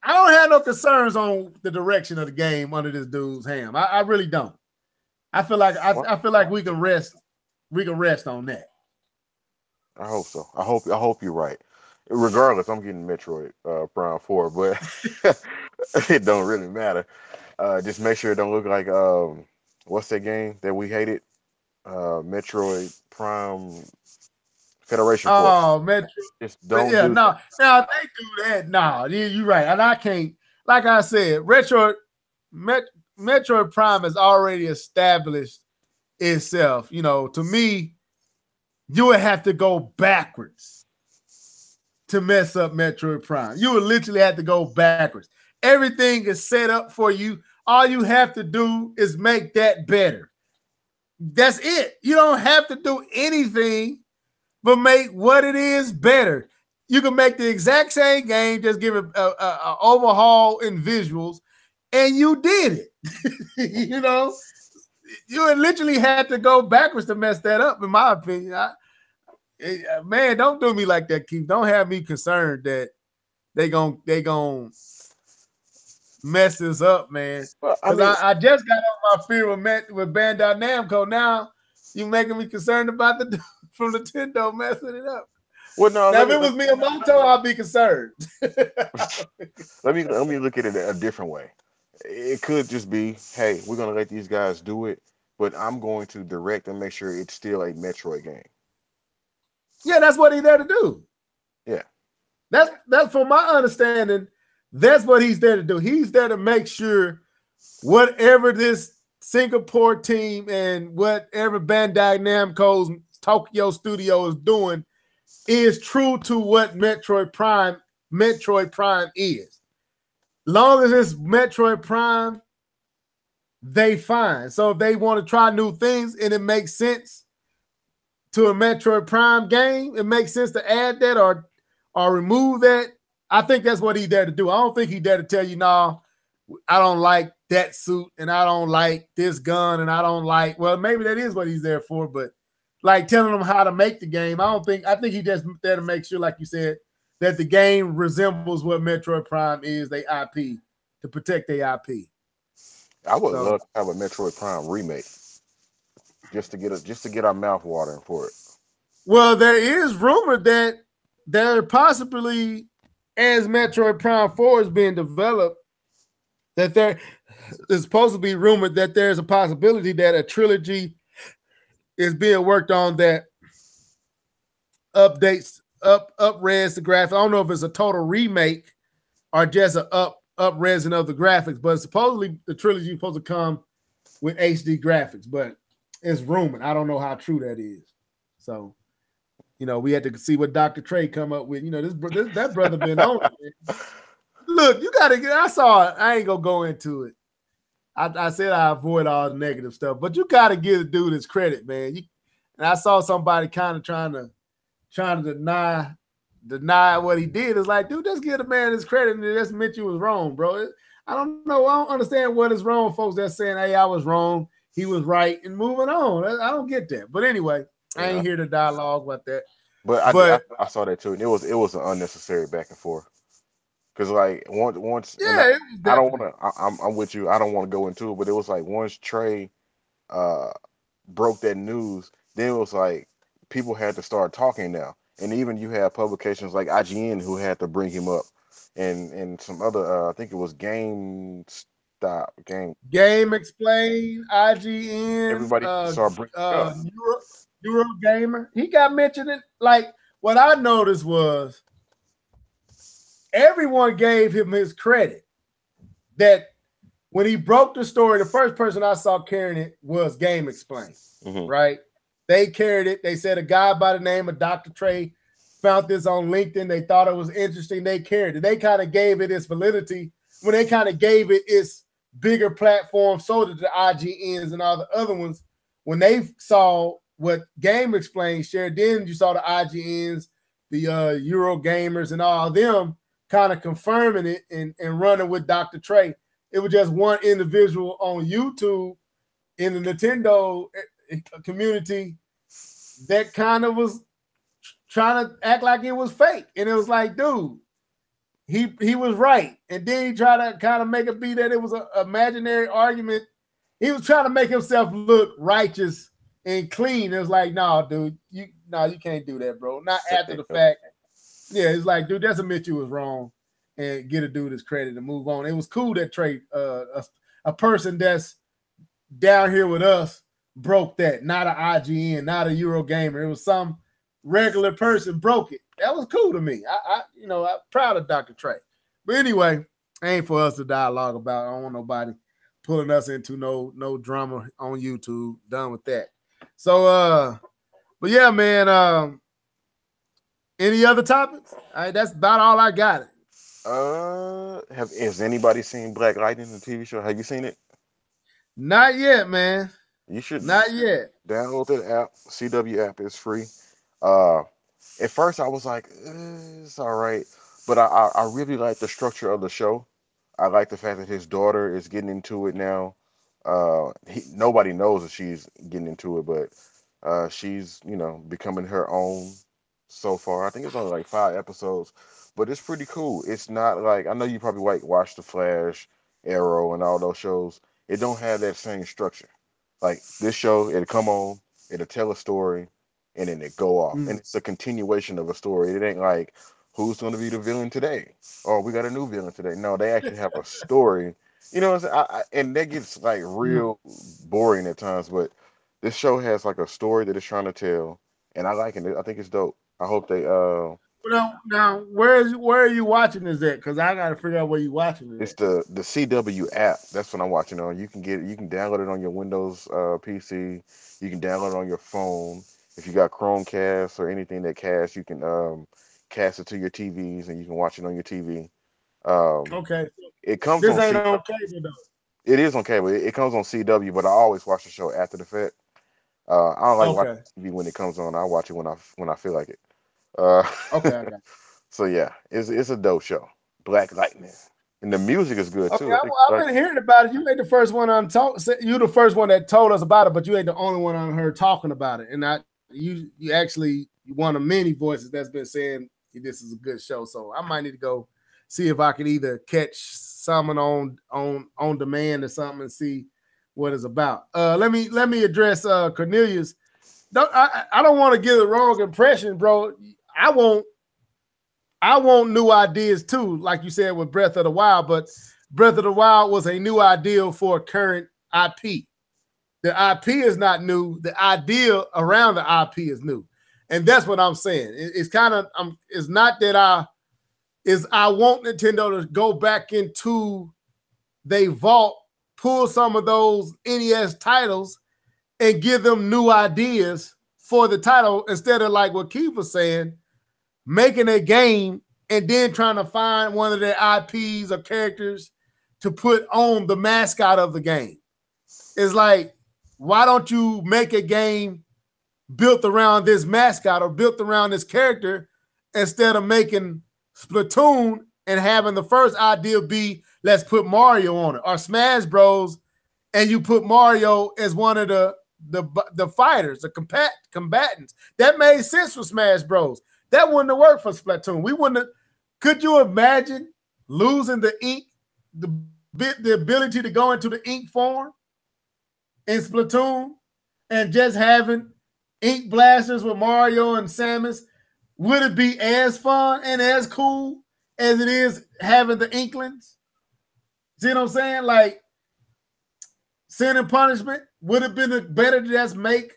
don't have no concerns on the direction of the game under this dude's hand. I really don't. I feel like we can rest. We can rest on that. I hope so. I hope you're right. Regardless, I'm getting Metroid Prime 4, but it don't really matter. Just make sure it don't look like what's that game that we hated? Metroid Prime Federation Force. Oh, Metroid. Just don't. Yeah, no. Now if they do that, no, you're right. And I can't. Like I said, Metroid Prime has already established itself. You know, to me, you would have to go backwards to mess up Metroid Prime. You would literally have to go backwards. Everything is set up for you. All you have to do is make that better. That's it. You don't have to do anything but make what it is better. You can make the exact same game, just give it a overhaul in visuals, and you did it. You know, you literally had to go backwards to mess that up, in my opinion. Man, don't do me like that, Keith. Don't have me concerned that they gon' mess this up, man. Because I just got on my fear with Bandai Namco. Now you making me concerned about the from Nintendo messing it up. Well, no. Now, if it was Miyamoto, I'd be concerned. let me look at it a different way. It could just be, hey, we're gonna let these guys do it, but I'm going to direct and make sure it's still a Metroid game. Yeah, that's what he's there to do. Yeah, that's from my understanding. That's what he's there to do. He's there to make sure whatever this Singapore team and whatever Bandai Namco's Tokyo studio is doing is true to what Metroid Prime is. Long as it's Metroid Prime, they fine. So if they want to try new things and it makes sense to a Metroid Prime game, it makes sense to add that or remove that. I think that's what he's there to do. I don't think he's there to tell you, no, I don't like that suit and I don't like this gun and I don't like, well, maybe that is what he's there for, but like telling them how to make the game, I think he's just there to make sure, like you said, that the game resembles what Metroid Prime is, they IP, to protect their IP. I would love to have a Metroid Prime remake just to get our mouth watering for it. Well, there is rumor that there possibly, as Metroid Prime 4 is being developed, that there is supposed to be rumored that there's a possibility that a trilogy is being worked on that updates res the graphics. I don't know if it's a total remake or just a up resing of the graphics, but supposedly the trilogy is supposed to come with HD graphics, but it's rumored. I don't know how true that is. So, we had to see what Dr. Trey come up with. That brother been on it, man. Look, you gotta get. I saw it. I ain't gonna go into it. I said I avoid all the negative stuff, but you gotta give the dude his credit, man. And I saw somebody kind of trying to deny what he did. It's like, dude, just give the man his credit, and it just meant you was wrong, bro. I don't know. I don't understand what is wrong, folks that's saying, hey, I was wrong, he was right, and moving on. I don't get that. But anyway, I ain't here to dialogue about that. But I saw that too, and it was an unnecessary back and forth. Because like once yeah, I don't want to. I'm with you. I don't want to go into it, but it was like once Trey broke that news, then it was like people had to start talking now, and even you have publications like IGN who had to bring him up, and some other I think it was Game Explain, IGN, everybody started bringing up. Eurogamer. He got mentioned. It like what I noticed was everyone gave him his credit. That when he broke the story, the first person I saw carrying it was Game Explain, right? They carried it. They said a guy by the name of Dr. Trey found this on LinkedIn. They thought it was interesting. They carried it. They kind of gave it its validity. When they kind of gave it its bigger platform, so did the IGNs and all the other ones. When they saw what Game Explain shared, then you saw the IGNs, the Eurogamers, and all of them kind of confirming it and running with Dr. Trey. It was just one individual on YouTube in the Nintendo community that kind of was trying to act like it was fake. And it was like, dude, he was right. And then he tried to kind of make it be that it was an imaginary argument. He was trying to make himself look righteous and clean. It was like, no, dude, you can't do that, bro. Not after the fact. Yeah, it's like, dude, that's admit you was wrong and get a dude his credit and move on. It was cool that Trey, a person that's down here with us, broke that. Not an IGN, not a Eurogamer. It was some regular person broke it. That was cool to me. I'm proud of Dr. Trey. But anyway, ain't for us to dialogue about. I don't want nobody pulling us into no drama on YouTube. Done with that. So, but yeah, man. Any other topics? That's about all I got. Has anybody seen Black Lightning, the TV show? Have you seen it? Not yet, man. You should. Not yet. Download that app. CW app is free. At first I was like, it's all right, but I really like the structure of the show. I like the fact that his daughter is getting into it now. Nobody knows that she's getting into it, but she's becoming her own. So far, I think it's only like 5 episodes, but it's pretty cool. It's not like, I know you probably watch The Flash, Arrow, and all those shows. It don't have that same structure. Like this show, it'll come on, it'll tell a story, and then it go off, and it's a continuation of a story. It ain't like who's going to be the villain today, or we got a new villain today. No, they actually have a story. And that gets like real boring at times. But this show has like a story that it's trying to tell, and I like it. I think it's dope. I hope they Now where are you watching this at? Because I gotta figure out where you watching it. It's the CW app. That's what I'm watching on. You can download it on your Windows PC. You can download it on your phone. If you got Chromecast or anything that casts, you can cast it to your TVs and you can watch it on your TV. Okay. It comes this on ain't on cable though. It is on cable. It comes on CW, but I always watch the show after the fact. I don't like watching TV when it comes on. I watch it when I feel like it. Okay. So yeah, it's a dope show. Black Lightning, and the music is good too. I've been hearing about it. You ain't the first one you the first one that told us about it, but you ain't the only one on her talking about it. And you actually one of many voices that's been saying this is a good show. So I might need to go see if I can either catch someone on demand or something and see what it's about. Let me address Cornelius. I don't want to give the wrong impression, bro. I want new ideas too, like you said with Breath of the Wild, but Breath of the Wild was a new idea for current IP. The IP is not new. The idea around the IP is new. And that's what I'm saying. It's kind of it's not that I want Nintendo to go back into they vault, pull some of those NES titles and give them new ideas for the title instead of like what Keith was saying, making a game and then trying to find one of their IPs or characters to put on the mascot of the game. It's like, why don't you make a game built around this mascot or built around this character instead of making Splatoon and having the first idea be, let's put Mario on it, or Smash Bros. And you put Mario as one of the fighters, the combatants. That made sense for Smash Bros. That wouldn't have worked for Splatoon. We wouldn't have. Could you imagine losing the ink, the ability to go into the ink form in Splatoon and just having ink blasters with Mario and Samus? Would it be as fun and as cool as it is having the Inklings? See what I'm saying? Like, Sin and Punishment would have been better to just make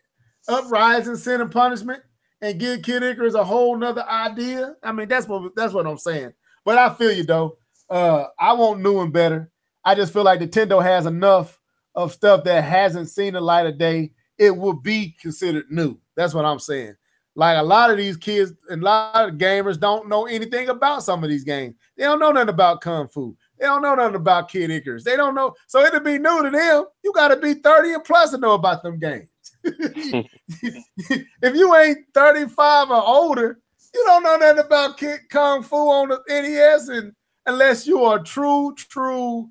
Uprising, Sin and Punishment, and give Kid Icarus a whole nother idea. I mean, that's what I'm saying. But I feel you though. I want new and better. I just feel like Nintendo has enough of stuff that hasn't seen the light of day. It will be considered new. That's what I'm saying. Like, a lot of these kids and a lot of gamers don't know anything about some of these games. They don't know nothing about Kung Fu. They don't know nothing about Kid Icarus. They don't know. So it'll be new to them. You got to be 30 and plus to know about them games. If you ain't 35 or older, you don't know nothing about Kung Fu on the NES, and unless you are a true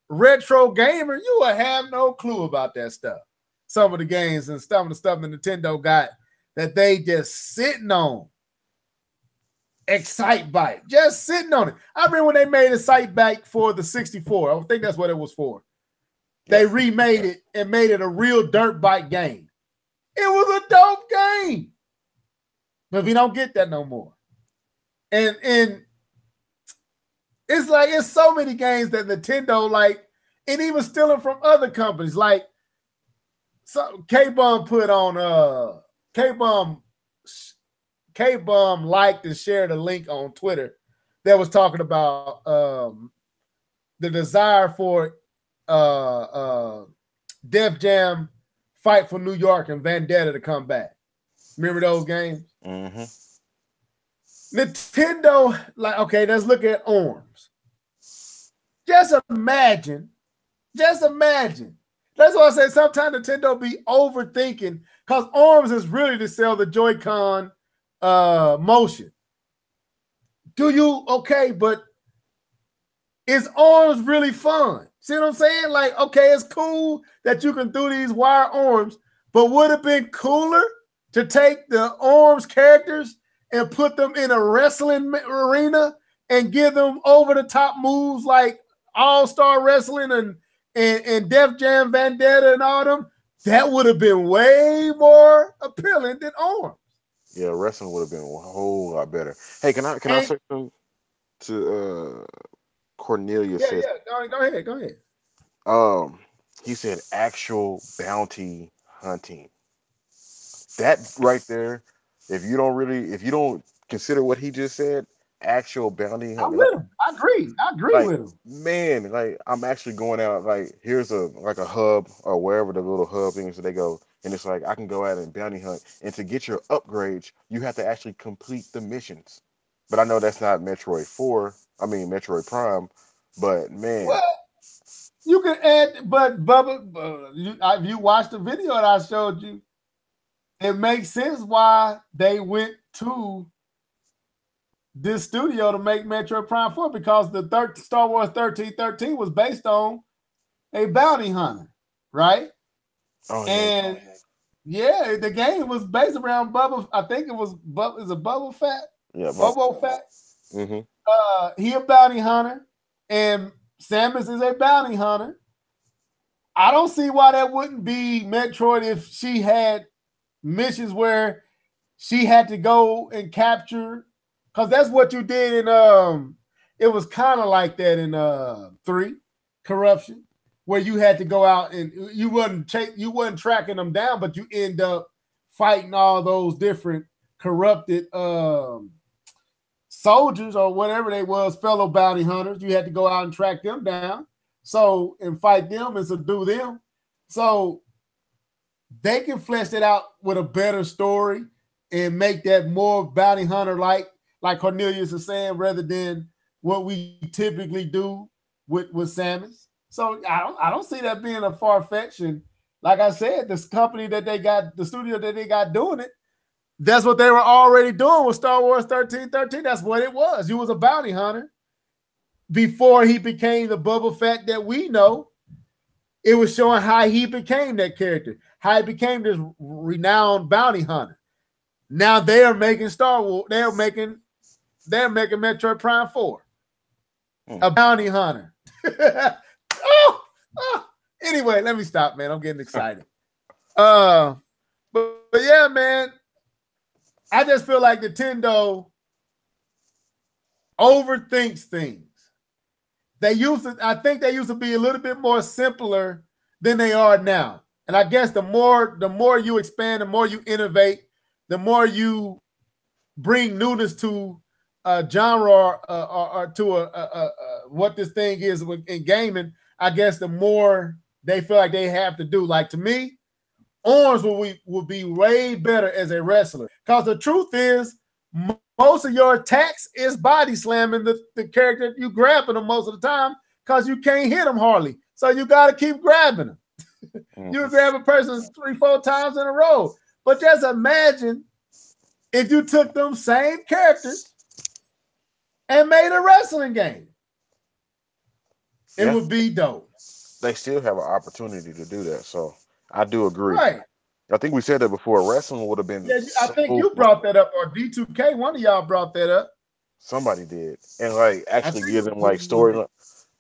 retro gamer, you will have no clue about that stuff. Some of the games and some of the stuff that Nintendo got that they just sitting on. Excite Bike, just sitting on it. I remember when they made a Excite Bike for the 64. I think that's what it was for. They remade it and made it a real dirt bike game. It was a dope game. But we don't get that no more. And it's like, it's so many games that Nintendo like, and even stealing from other companies. Like, so K-Bum put on K-Bum liked and shared a link on Twitter that was talking about the desire for Def Jam Fight for New York and Vendetta to come back. Remember those games? Mm-hmm. Nintendo, like, okay, let's look at ARMS. Just imagine. That's why I say sometimes Nintendo be overthinking, because ARMS is really to sell the Joy-Con motion. But is ARMS really fun? See what I'm saying? Like, okay, it's cool that you can do these wire arms, but would it have been cooler to take the ARMS characters and put them in a wrestling arena and give them over-the-top moves like All-Star Wrestling and Def Jam Vendetta and all them? That would have been way more appealing than ARMS. Yeah, wrestling would have been a whole lot better. Hey, can I say something to Cornelius? Yeah, go ahead. He said actual bounty hunting. That right there, if you don't consider what he just said, actual bounty hunting. I agree with him. Man, like, I'm actually going out, like, here's a hub or wherever the little hub things that they go, and it's like I can go out and bounty hunt, and to get your upgrades, you have to actually complete the missions. But I know that's not Metroid Prime, but man. Well, you can add, but Bubba, if you watched the video that I showed you, it makes sense why they went to this studio to make Metroid Prime 4, because the Star Wars 1313 was based on a bounty hunter, right? Oh, and yeah, the game was based around Bubba. I think it was Bubba Fett. Yeah, Bubba Fett. Mm-hmm. He a bounty hunter, and Samus is a bounty hunter. I don't see why that wouldn't be Metroid if she had missions where she had to go and capture, because that's what you did in it was kind of like that in 3 Corruption, where you had to go out and you wasn't tracking them down, but you end up fighting all those different corrupted soldiers or whatever they was, fellow bounty hunters. You had to go out and track them down, so and fight them and subdue them. So they can flesh it out with a better story and make that more bounty hunter like Cornelius is saying, rather than what we typically do with Samus. So I don't see that being a far-fetched. And like I said, this company that they got, the studio that they got doing it, that's what they were already doing with Star Wars 1313. That's what it was. You was a bounty hunter before he became the Boba Fett that we know. It was showing how he became that character, how he became this renowned bounty hunter. Now they are making Star Wars. They're making Metroid Prime 4, a bounty hunter. Anyway, let me stop, man. I'm getting excited. But yeah, man. I just feel like Nintendo overthinks things. I think they used to be a little bit more simpler than they are now. And I guess the more you expand, the more you innovate, the more you bring newness to a genre or to what this thing is in gaming, I guess the more they feel like they have to do. Like, to me, Orange will be way better as a wrestler. Because the truth is, most of your attacks is body slamming the character. You grabbing them most of the time because you can't hit them hardly. So you got to keep grabbing them. You grab a person 3-4 times in a row. But just imagine if you took them same characters and made a wrestling game. It would be dope. They still have an opportunity to do that. So I do agree. Right. I think we said that before. Wrestling would have been. Yeah, I think you brought that up, or D2K. One of y'all brought that up. Somebody did, and like actually give them like storyline.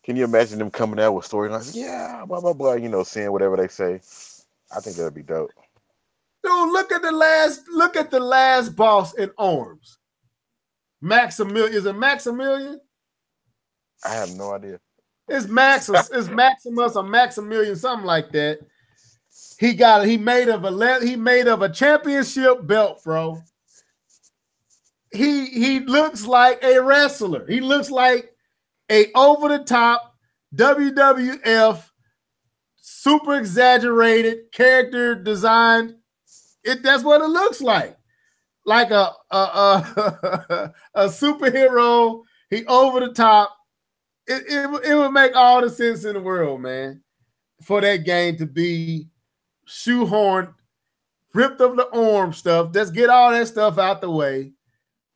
Can you imagine them coming out with storylines? Yeah, blah blah blah. You know, saying whatever they say. I think that'd be dope. Dude, look at the last boss in Arms. Maximilian. Is it Maximilian? I have no idea. It's Maximus. It's Maximus or Maximilian, something like that. He made of a championship belt, bro. He looks like a wrestler. He looks like a over-the-top WWF super exaggerated character design. That's what it looks like. Like a superhero. He over the top. It would make all the sense in the world, man, for that game to be shoehorned, ripped up the arm stuff. Let's get all that stuff out the way.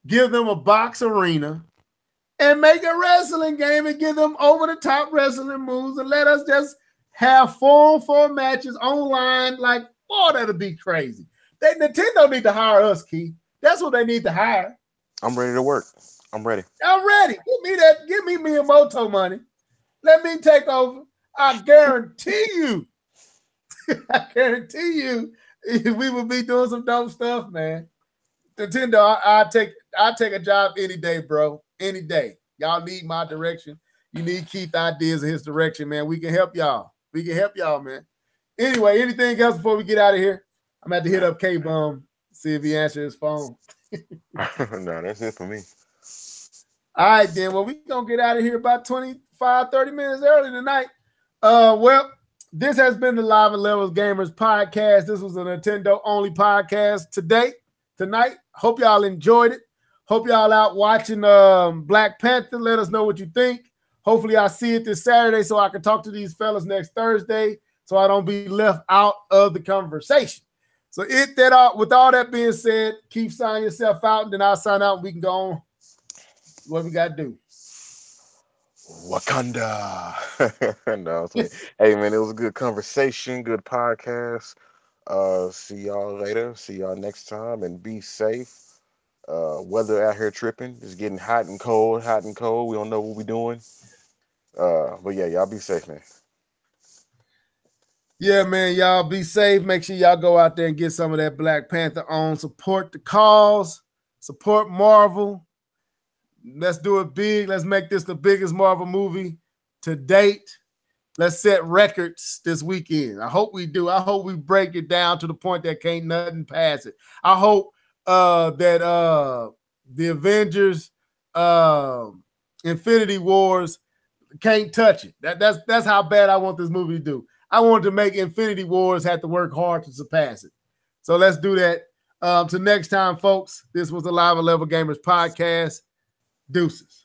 Give them a box arena and make a wrestling game and give them over-the-top wrestling moves and let us just have 4-on-4 matches online. Like, boy, that'll be crazy. Nintendo need to hire us, Keith. That's what they need to hire. I'm ready to work. I'm ready. I'm ready. Give me that. Give me Miyamoto money. Let me take over. I guarantee you. I guarantee you, we will be doing some dope stuff, man. Nintendo, I take a job any day, bro. Any day. Y'all need my direction. You need Keith ideas in his direction, man. We can help y'all. We can help y'all, man. Anyway, anything else before we get out of here? I'm about to hit up K-Bum, see if he answers his phone. No, that's it for me. All right, then. Well, we're going to get out of here about 25, 30 minutes early tonight. Well, this has been the Live and Levels Gamers podcast. This was a Nintendo-only podcast tonight. Hope y'all enjoyed it. Hope y'all out watching Black Panther. Let us know what you think. Hopefully, I'll see it this Saturday so I can talk to these fellas next Thursday so I don't be left out of the conversation. So with all that being said, keep signing yourself out, and then I'll sign out and we can go on what we got to do. Wakanda. No, hey, man, it was a good conversation, good podcast. See y'all later. See y'all next time, and be safe. Weather out here tripping. It's getting hot and cold. We don't know what we're doing. But yeah, y'all be safe, man. Yeah, man, y'all be safe. Make sure y'all go out there and get some of that Black Panther on. Support the cause. Support Marvel. Let's do it big. Let's make this the biggest Marvel movie to date. Let's set records this weekend. I hope we do. I hope we break it down to the point that can't nothing pass it. I hope that the Avengers, Infinity Wars can't touch it. That's how bad I want this movie to do. I want to make Infinity Wars have to work hard to surpass it. So let's do that. Till next time, folks. This was the Live and Level Gamers podcast. Deuces.